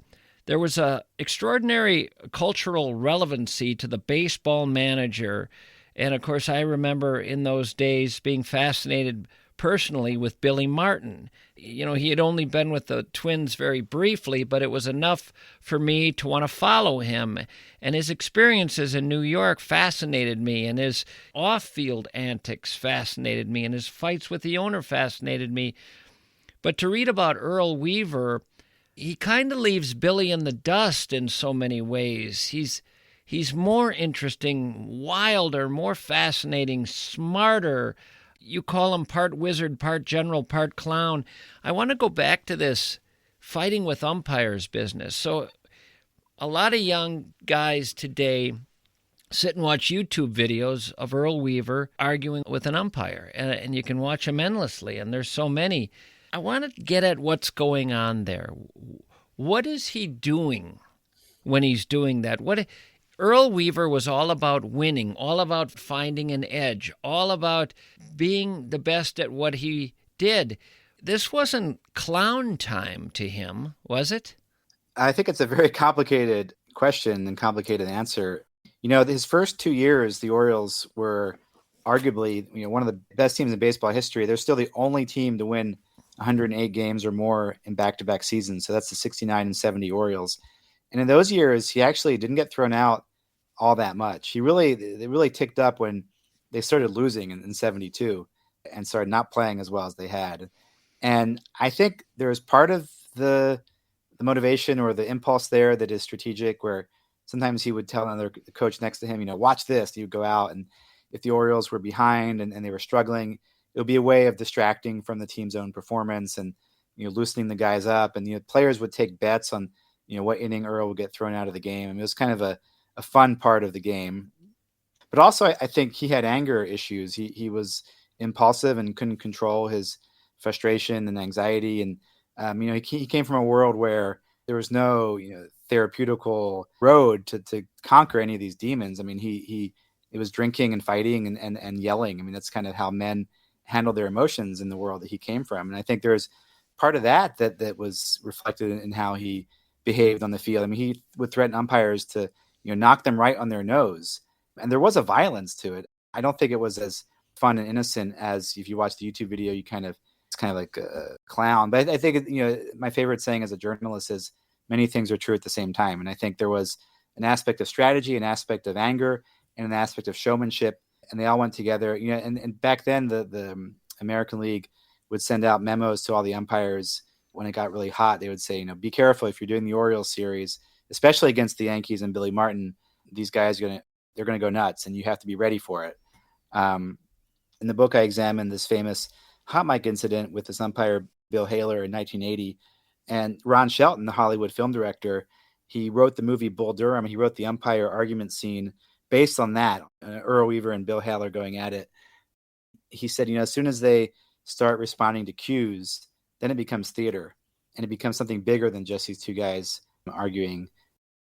There was an extraordinary cultural relevancy to the baseball manager. And, of course, I remember in those days being fascinated personally with Billy Martin. He had only been with the Twins very briefly, but it was enough for me to want to follow him. And his experiences in New York fascinated me, and his off-field antics fascinated me, and his fights with the owner fascinated me. But to read about Earl Weaver, he kind of leaves Billy in the dust in so many ways. He's more interesting, wilder, more fascinating, smarter. You call him part wizard, part general, part clown. I want to go back to this fighting with umpires business. So a lot of young guys today sit and watch YouTube videos of Earl Weaver arguing with an umpire, and you can watch them endlessly, and there's so many. I want to get at what's going on there. What is he doing when he's doing that? Earl Weaver was all about winning, all about finding an edge, all about being the best at what he did. This wasn't clown time to him, was it? I think it's a very complicated question and complicated answer. His first 2 years, the Orioles were arguably, one of the best teams in baseball history. They're still the only team to win 108 games or more in back-to-back seasons. So that's the 69 and 70 Orioles. And in those years, he actually didn't get thrown out all that much. They really ticked up when they started losing in 72 and started not playing as well as they had. And I think there was part of the motivation or the impulse there that is strategic, where sometimes he would tell another coach next to him, watch this. He would go out, and if the Orioles were behind and they were struggling, it would be a way of distracting from the team's own performance and, loosening the guys up. And, players would take bets on, what inning Earl would get thrown out of the game. I mean, it was kind of a fun part of the game. But also, I think he had anger issues. He was impulsive and couldn't control his frustration and anxiety. And, he came from a world where there was no, therapeutical road to conquer any of these demons. I mean, it was drinking and fighting and yelling. I mean, that's kind of how men handle their emotions in the world that he came from. And I think there's part of that was reflected in how he behaved on the field. I mean, he would threaten umpires to, knock them right on their nose. And there was a violence to it. I don't think it was as fun and innocent as if you watch the YouTube video, it's kind of like a clown. But I think, my favorite saying as a journalist is many things are true at the same time. And I think there was an aspect of strategy, an aspect of anger, and an aspect of showmanship. And they all went together, and back then the American League would send out memos to all the umpires when it got really hot. They would say, be careful if you're doing the Orioles series, especially against the Yankees and Billy Martin. These guys they're going to go nuts, and you have to be ready for it. In the book, I examined this famous hot mic incident with this umpire, Bill Haler, in 1980. And Ron Shelton, the Hollywood film director, he wrote the movie Bull Durham. He wrote the umpire argument scene based on that, Earl Weaver and Bill Haler going at it. He said, as soon as they start responding to cues, then it becomes theater, and it becomes something bigger than just these two guys arguing.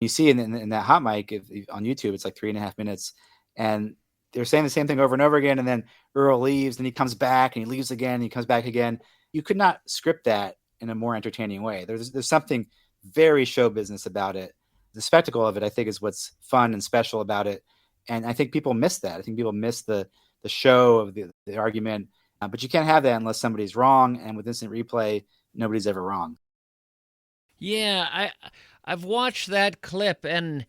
You see in that hot mic on YouTube, it's like 3.5 minutes, and they're saying the same thing over and over again. And then Earl leaves, and he comes back, and he leaves again, and he comes back again. You could not script that in a more entertaining way. There's something very show business about it. The spectacle of it, I think, is what's fun and special about it. And I think people miss that. I think people miss the show of the argument. But you can't have that unless somebody's wrong. And with instant replay, nobody's ever wrong. Yeah, I've watched that clip, and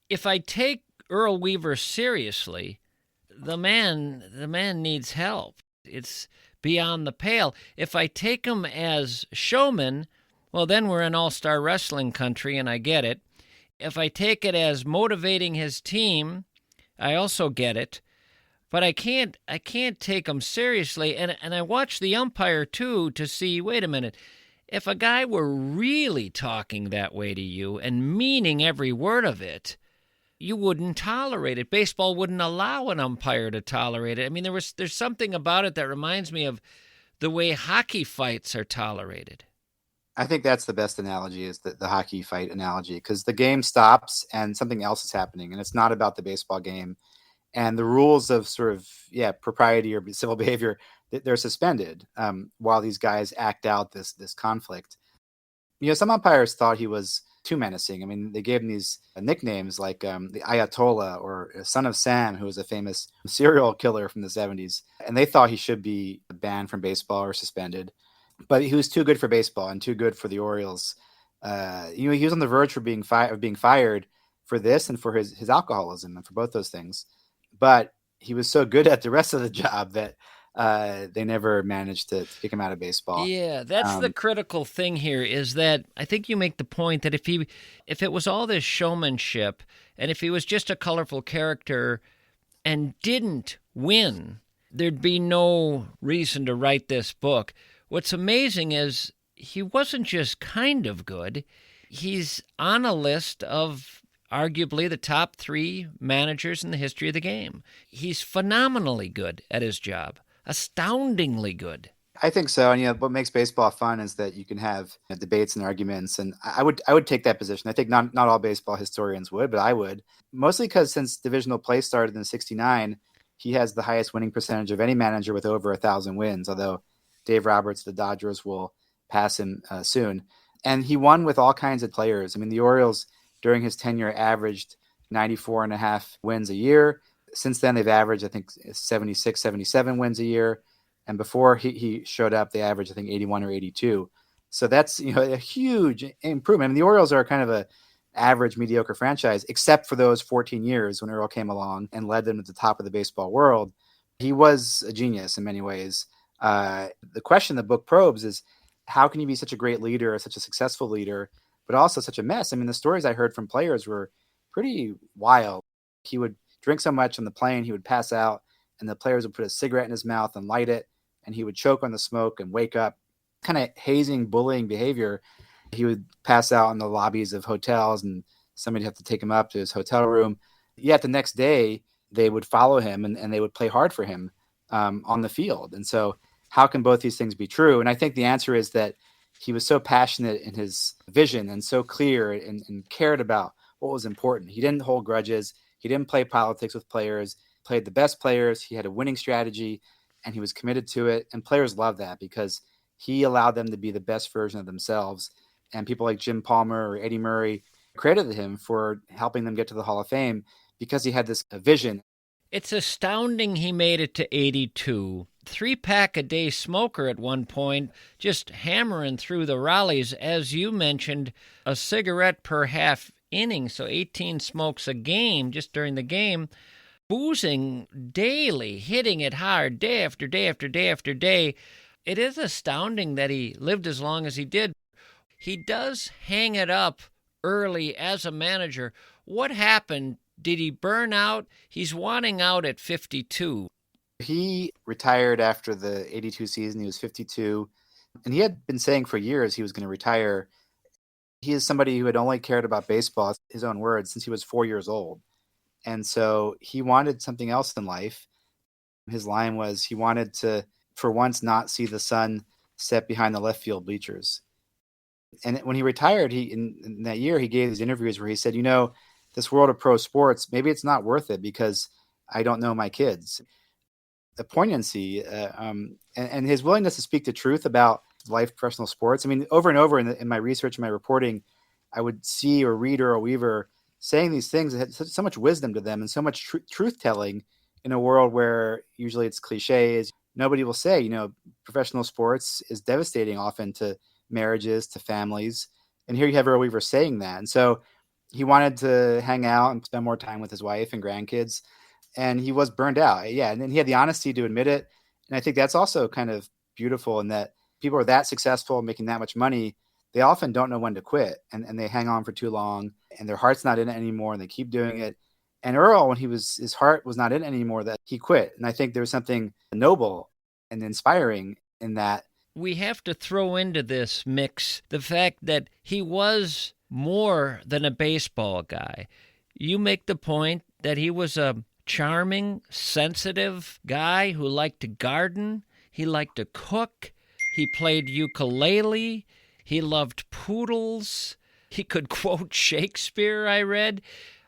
if I take Earl Weaver seriously, the man needs help. It's beyond the pale. If I take him as showman, well, then we're in all-star wrestling country, and I get it. If I take it as motivating his team, I also get it. But I can't take him seriously, and I watch the umpire too to see, wait a minute, if a guy were really talking that way to you and meaning every word of it, you wouldn't tolerate it. Baseball wouldn't allow an umpire to tolerate it. I mean, there's something about it that reminds me of the way hockey fights are tolerated. I think that's the best analogy, is the hockey fight analogy, because the game stops and something else is happening, and it's not about the baseball game. And the rules of sort of, propriety or civil behavior, they're suspended while these guys act out this conflict. Some umpires thought he was too menacing. I mean, they gave him these nicknames like the Ayatollah or Son of Sam, who was a famous serial killer from the 70s. And they thought he should be banned from baseball or suspended. But he was too good for baseball and too good for the Orioles. He was on the verge of being fired for this and for his alcoholism, and for both those things. But he was so good at the rest of the job that they never managed to kick him out of baseball. Yeah, that's the critical thing here, is that I think you make the point that if it was all this showmanship, and if he was just a colorful character and didn't win, there'd be no reason to write this book. What's amazing is he wasn't just kind of good. He's on a list of arguably the top 3 managers in the history of the game. He's phenomenally good at his job, astoundingly good. I think so. And what makes baseball fun is that you can have debates and arguments. And I would take that position. I think not all baseball historians would, but I would. Mostly because since divisional play started in '69, he has the highest winning percentage of any manager with over 1,000 wins, although Dave Roberts of the Dodgers will pass him soon. And he won with all kinds of players. I mean, the Orioles during his tenure averaged 94.5 wins a year. Since then, they've averaged, I think, 76, 77 wins a year. And before he showed up, they averaged, I think, 81 or 82. So that's, a huge improvement. And the Orioles are kind of a average, mediocre franchise, except for those 14 years when Earl came along and led them to the top of the baseball world. He was a genius in many ways. The question the book probes is, how can you be such a great leader, such a successful leader, but also such a mess? I mean, the stories I heard from players were pretty wild. He would drink so much on the plane, he would pass out, and the players would put a cigarette in his mouth and light it, and he would choke on the smoke and wake up. Kind of hazing, bullying behavior. He would pass out in the lobbies of hotels, and somebody would have to take him up to his hotel room. Yet the next day, they would follow him and they would play hard for him on the field. And so how can both these things be true? And I think the answer is that he was so passionate in his vision and so clear and cared about what was important. He didn't hold grudges. He didn't play politics with players, played the best players. He had a winning strategy. and he was committed to it. And players love that because he allowed them to be the best version of themselves. And people like Jim Palmer or Eddie Murray credited him for helping them get to the Hall of Fame because he had this vision. It's astounding he made it to 82. 3-pack-a-day smoker at one point, just hammering through the rallies. As you mentioned, a cigarette per half inning, so 18 smokes a game just during the game. Boozing daily, hitting it hard day after day after day after day. It is astounding that he lived as long as he did. He does hang it up early as a manager. What happened? Did he burn out? He's wanting out at 52. He retired after the 82 season. He was 52. And he had been saying for years he was going to retire. He is somebody who had only cared about baseball, his own words, since he was 4 years old. And so he wanted something else in life. His line was he wanted to, for once, not see the sun set behind the left field bleachers. And when he retired, in that year, he gave these interviews where he said, this world of pro sports, maybe it's not worth it because I don't know my kids. The poignancy and his willingness to speak the truth about life, professional sports. I mean, over and over in my research and my reporting, I would see or read Earl Weaver saying these things that had so much wisdom to them and so much truth-telling in a world where usually it's cliches. Nobody will say, professional sports is devastating often to marriages, to families. And here you have Earl Weaver saying that. And so he wanted to hang out and spend more time with his wife and grandkids. And he was burned out. Yeah. And then he had the honesty to admit it. And I think that's also kind of beautiful in that people are that successful, making that much money. They often don't know when to quit and they hang on for too long and their heart's not in it anymore and they keep doing it. And Earl, when his heart was not in it anymore, that he quit. And I think there was something noble and inspiring in that. We have to throw into this mix the fact that he was more than a baseball guy. You make the point that he was a charming, sensitive guy who liked to garden. He liked to cook. He played ukulele. He loved poodles. He could quote Shakespeare, I read.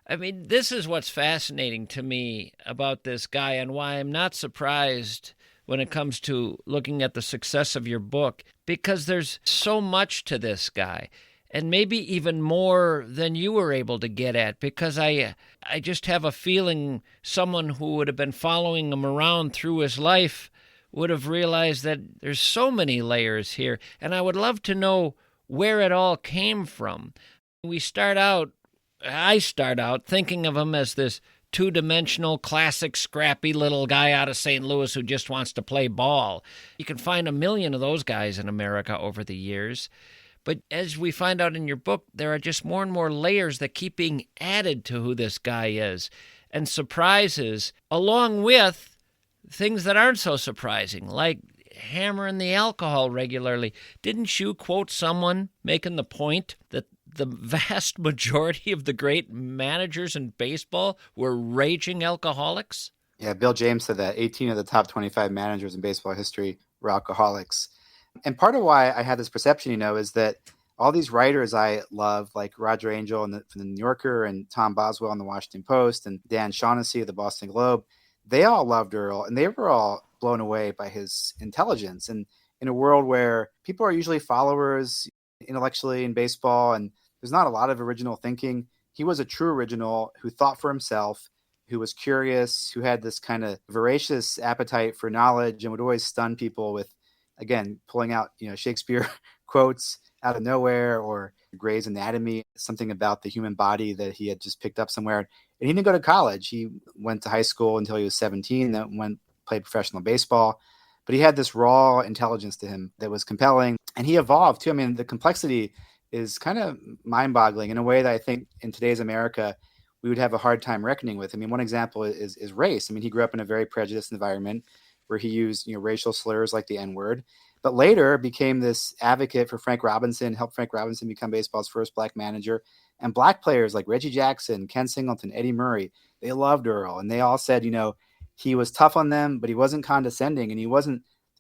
I mean, this is what's fascinating to me about this guy and why I'm not surprised when it comes to looking at the success of your book, because there's so much to this guy. And maybe even more than you were able to get at, because I just have a feeling someone who would have been following him around through his life would have realized that there's so many layers here. And I would love to know where it all came from. I start out thinking of him as this two-dimensional, classic, scrappy little guy out of St. Louis who just wants to play ball. You can find a million of those guys in America over the years. But as we find out in your book, there are just more and more layers that keep being added to who this guy is, and surprises, along with things that aren't so surprising, like hammering the alcohol regularly. Didn't you quote someone making the point that the vast majority of the great managers in baseball were raging alcoholics? Yeah, Bill James said that 18 of the top 25 managers in baseball history were alcoholics. And part of why I had this perception, is that all these writers I love, like Roger Angell from the New Yorker and Tom Boswell in the Washington Post and Dan Shaughnessy of the Boston Globe, they all loved Earl and they were all blown away by his intelligence. And in a world where people are usually followers intellectually in baseball and there's not a lot of original thinking, he was a true original who thought for himself, who was curious, who had this kind of voracious appetite for knowledge and would always stun people with, again, pulling out, Shakespeare quotes out of nowhere or Gray's Anatomy, something about the human body that he had just picked up somewhere. And he didn't go to college. He went to high school until he was 17, then played professional baseball. But he had this raw intelligence to him that was compelling. And he evolved too. I mean, the complexity is kind of mind-boggling in a way that I think in today's America, we would have a hard time reckoning with. I mean, one example is race. I mean, he grew up in a very prejudiced environment where he used racial slurs like the N-word, but later became this advocate for Frank Robinson, helped Frank Robinson become baseball's first black manager. And black players like Reggie Jackson, Ken Singleton, Eddie Murray, they loved Earl. And they all said, he was tough on them, but he wasn't condescending. And there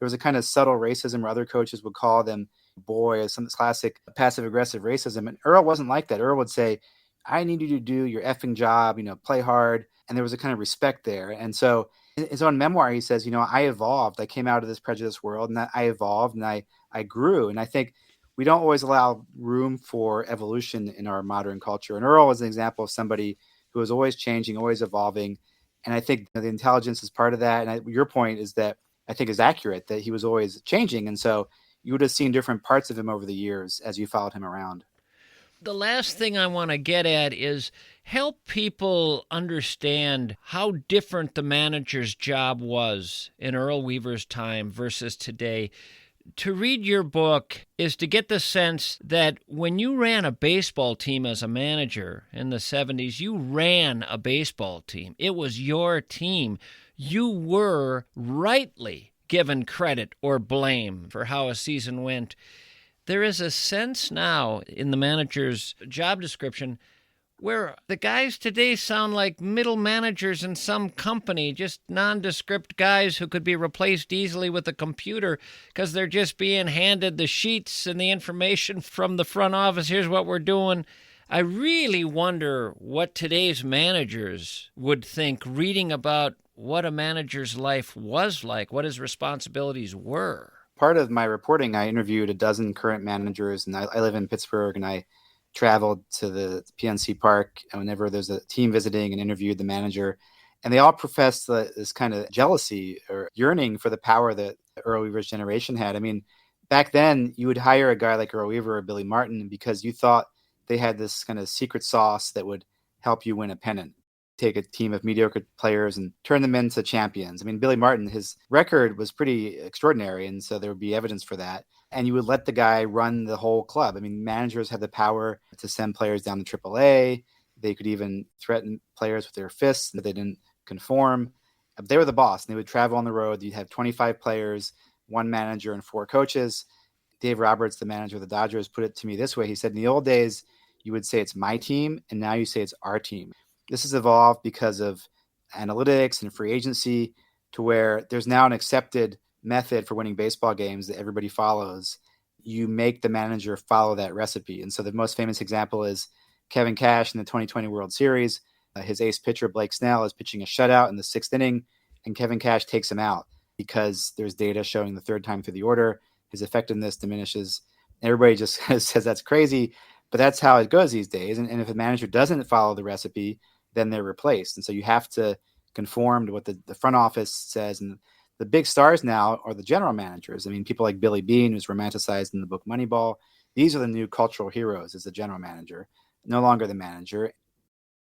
was a kind of subtle racism where other coaches would call them boy or some classic passive-aggressive racism. And Earl wasn't like that. Earl would say, I need you to do your effing job, play hard. And there was a kind of respect there. And so In his own memoir, he says, I evolved. I came out of this prejudice world and I evolved and I grew. And I think we don't always allow room for evolution in our modern culture. And Earl was an example of somebody who was always changing, always evolving. And I think the intelligence is part of that. And your point is that I think is accurate, that he was always changing. And so you would have seen different parts of him over the years as you followed him around. The last thing I want to get at is help people understand how different the manager's job was in Earl Weaver's time versus today. To read your book is to get the sense that when you ran a baseball team as a manager in the 70s, you ran a baseball team. It was your team. You were rightly given credit or blame for how a season went. There is a sense now in the manager's job description where the guys today sound like middle managers in some company, just nondescript guys who could be replaced easily with a computer because they're just being handed the sheets and the information from the front office. Here's what we're doing. I really wonder what today's managers would think reading about what a manager's life was like, what his responsibilities were. Part of my reporting, I interviewed a dozen current managers, and I live in Pittsburgh, and I traveled to the PNC Park, and whenever there's a team visiting, and interviewed the manager, and they all professed this kind of jealousy or yearning for the power that Earl Weaver's generation had. I mean, back then, you would hire a guy like Earl Weaver or Billy Martin because you thought they had this kind of secret sauce that would help you win a pennant. Take a team of mediocre players and turn them into champions. I mean, Billy Martin, his record was pretty extraordinary, and so there would be evidence for that. And you would let the guy run the whole club. I mean, managers had the power to send players down to AAA. They could even threaten players with their fists if they didn't conform. But they were the boss, and they would travel on the road. You'd have 25 players, one manager, and 4 coaches. Dave Roberts, the manager of the Dodgers, put it to me this way. He said, in the old days, you would say it's my team, and now you say it's our team. This has evolved because of analytics and free agency to where there's now an accepted method for winning baseball games that everybody follows. You make the manager follow that recipe. And so the most famous example is Kevin Cash in the 2020 World Series. His ace pitcher, Blake Snell, is pitching a shutout in the 6th inning, and Kevin Cash takes him out because there's data showing the 3rd time through the order, his effectiveness diminishes. Everybody just says that's crazy, but that's how it goes these days. And if a manager doesn't follow the recipe, then they're replaced. And so you have to conform to what the front office says. And the big stars now are the general managers. I mean, people like Billy Beane, who's romanticized in the book Moneyball. These are the new cultural heroes as the general manager, no longer the manager.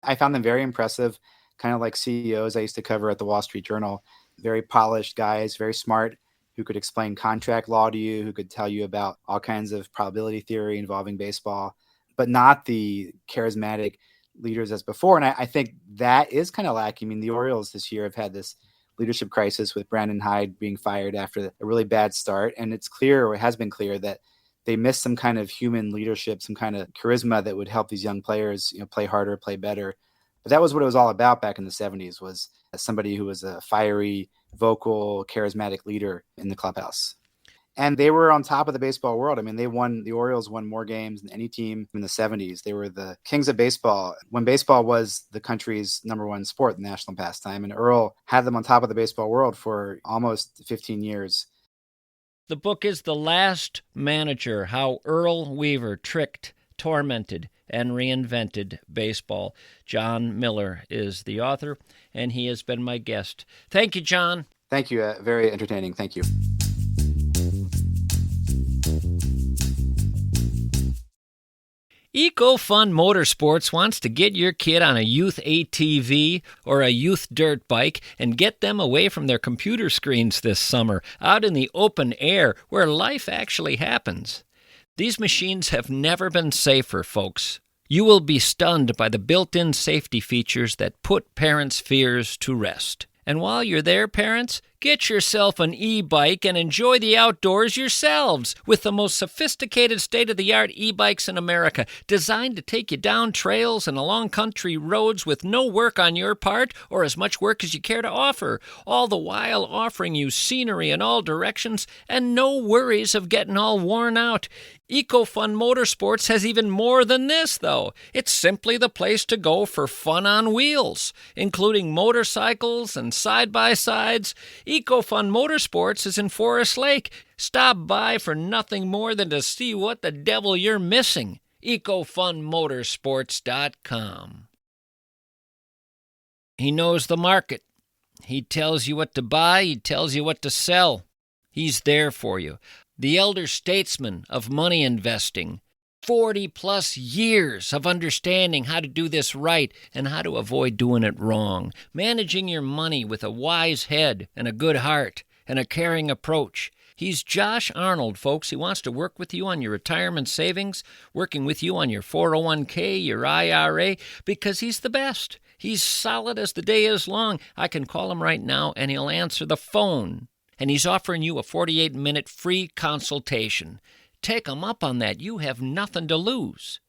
I found them very impressive, kind of like CEOs I used to cover at the Wall Street Journal. Very polished guys, very smart, who could explain contract law to you, who could tell you about all kinds of probability theory involving baseball, but not the charismatic leaders as before. And I think that is kind of lacking. I mean, the Orioles this year have had this leadership crisis with Brandon Hyde being fired after a really bad start. And it's clear, or it has been clear, that they missed some kind of human leadership, some kind of charisma that would help these young players, play harder, play better. But that was what it was all about back in the 70s, was somebody who was a fiery, vocal, charismatic leader in the clubhouse. And they were on top of the baseball world. I mean, the Orioles won more games than any team in the 70s. They were the kings of baseball when baseball was the country's number one sport, the national pastime. And Earl had them on top of the baseball world for almost 15 years. The book is The Last Manager: How Earl Weaver Tricked, Tormented, and Reinvented Baseball. John Miller is the author, and he has been my guest. Thank you, John. Thank you. Very entertaining. Thank you. EcoFun Motorsports wants to get your kid on a youth ATV or a youth dirt bike and get them away from their computer screens this summer, out in the open air where life actually happens. These machines have never been safer, folks. You will be stunned by the built-in safety features that put parents' fears to rest. And while you're there, parents, Get yourself an e-bike and enjoy the outdoors yourselves with the most sophisticated state-of-the-art e-bikes in America, designed to take you down trails and along country roads with no work on your part or as much work as you care to offer, all the while offering you scenery in all directions and no worries of getting all worn out. EcoFun Motorsports has even more than this, though. It's simply the place to go for fun on wheels, including motorcycles and side-by-sides. EcoFun Motorsports is in Forest Lake. Stop by for nothing more than to see what the devil you're missing. EcoFunMotorsports.com. He knows the market. He tells you what to buy. He tells you what to sell. He's there for you. The elder statesman of money investing. 40-plus years of understanding how to do this right and how to avoid doing it wrong. Managing your money with a wise head and a good heart and a caring approach. He's Josh Arnold, folks. He wants to work with you on your retirement savings, working with you on your 401k, your IRA, because he's the best. He's solid as the day is long. I can call him right now, and he'll answer the phone. And he's offering you a 48-minute free consultation. Take him up on that. You have nothing to lose.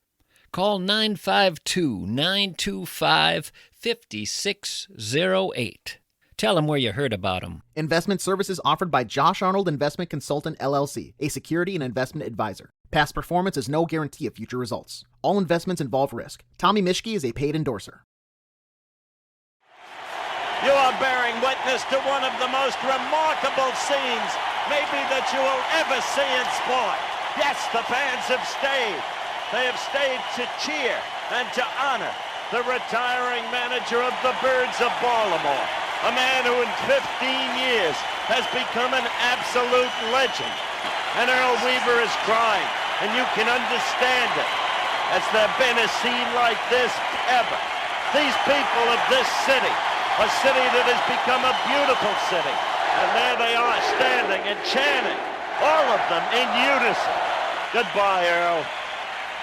Call 952-925-5608. Tell him where you heard about him. Investment services offered by Josh Arnold Investment Consultant, LLC, a security and investment advisor. Past performance is no guarantee of future results. All investments involve risk. Tommy MISCHKE is a paid endorser. You are bearing witness to one of the most remarkable scenes maybe that you will ever see in sport. Yes, the fans have stayed. They have stayed to cheer and to honor the retiring manager of the Birds of Baltimore, a man who in 15 years has become an absolute legend. And Earl Weaver is crying, and you can understand it. Has there been a scene like this ever? These people of this city, a city that has become a beautiful city. And there they are standing and chanting, all of them in unison. Goodbye, Earl.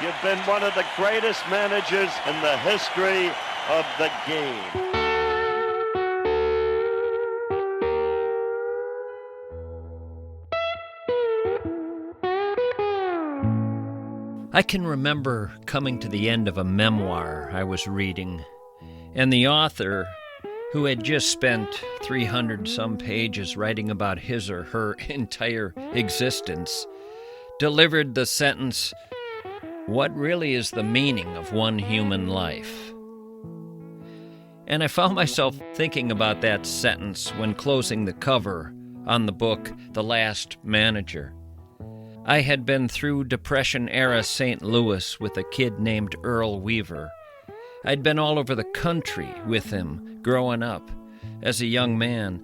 You've been one of the greatest managers in the history of the game. I can remember coming to the end of a memoir I was reading, and the author, who had just spent 300-some pages writing about his or her entire existence, delivered the sentence, "What really is the meaning of one human life?" And I found myself thinking about that sentence when closing the cover on the book, The Last Manager. I had been through Depression-era St. Louis with a kid named Earl Weaver. I'd been all over the country with him growing up. As a young man,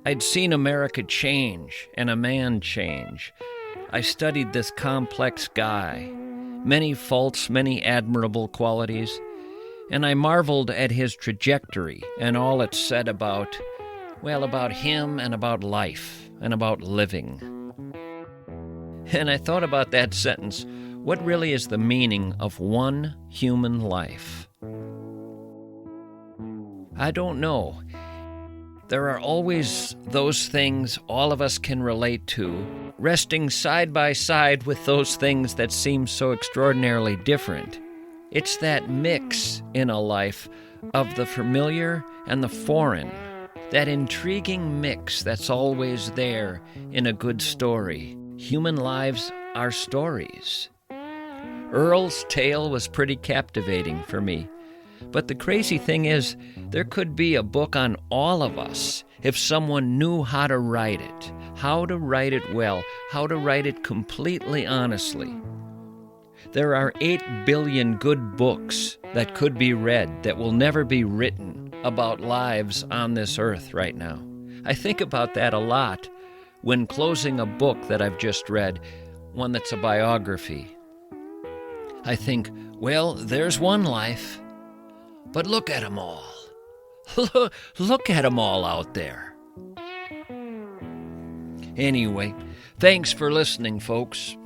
I'd seen America change and a man change. I studied this complex guy, many faults, many admirable qualities, and I marveled at his trajectory and all it said about him and about life and about living. And I thought about that sentence, what really is the meaning of one human life? I don't know. There are always those things all of us can relate to, resting side by side with those things that seem so extraordinarily different. It's that mix in a life of the familiar and the foreign, that intriguing mix that's always there in a good story. Human lives are stories. Earl's tale was pretty captivating for me. But the crazy thing is, there could be a book on all of us if someone knew how to write it well, how to write it completely honestly. There are 8 billion good books that could be read that will never be written about lives on this earth right now. I think about that a lot when closing a book that I've just read, one that's a biography. I think, well, there's one life. But look at them all. Look at them all out there. Anyway, thanks for listening, folks.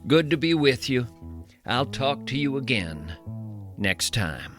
Good to be with you. I'll talk to you again next time.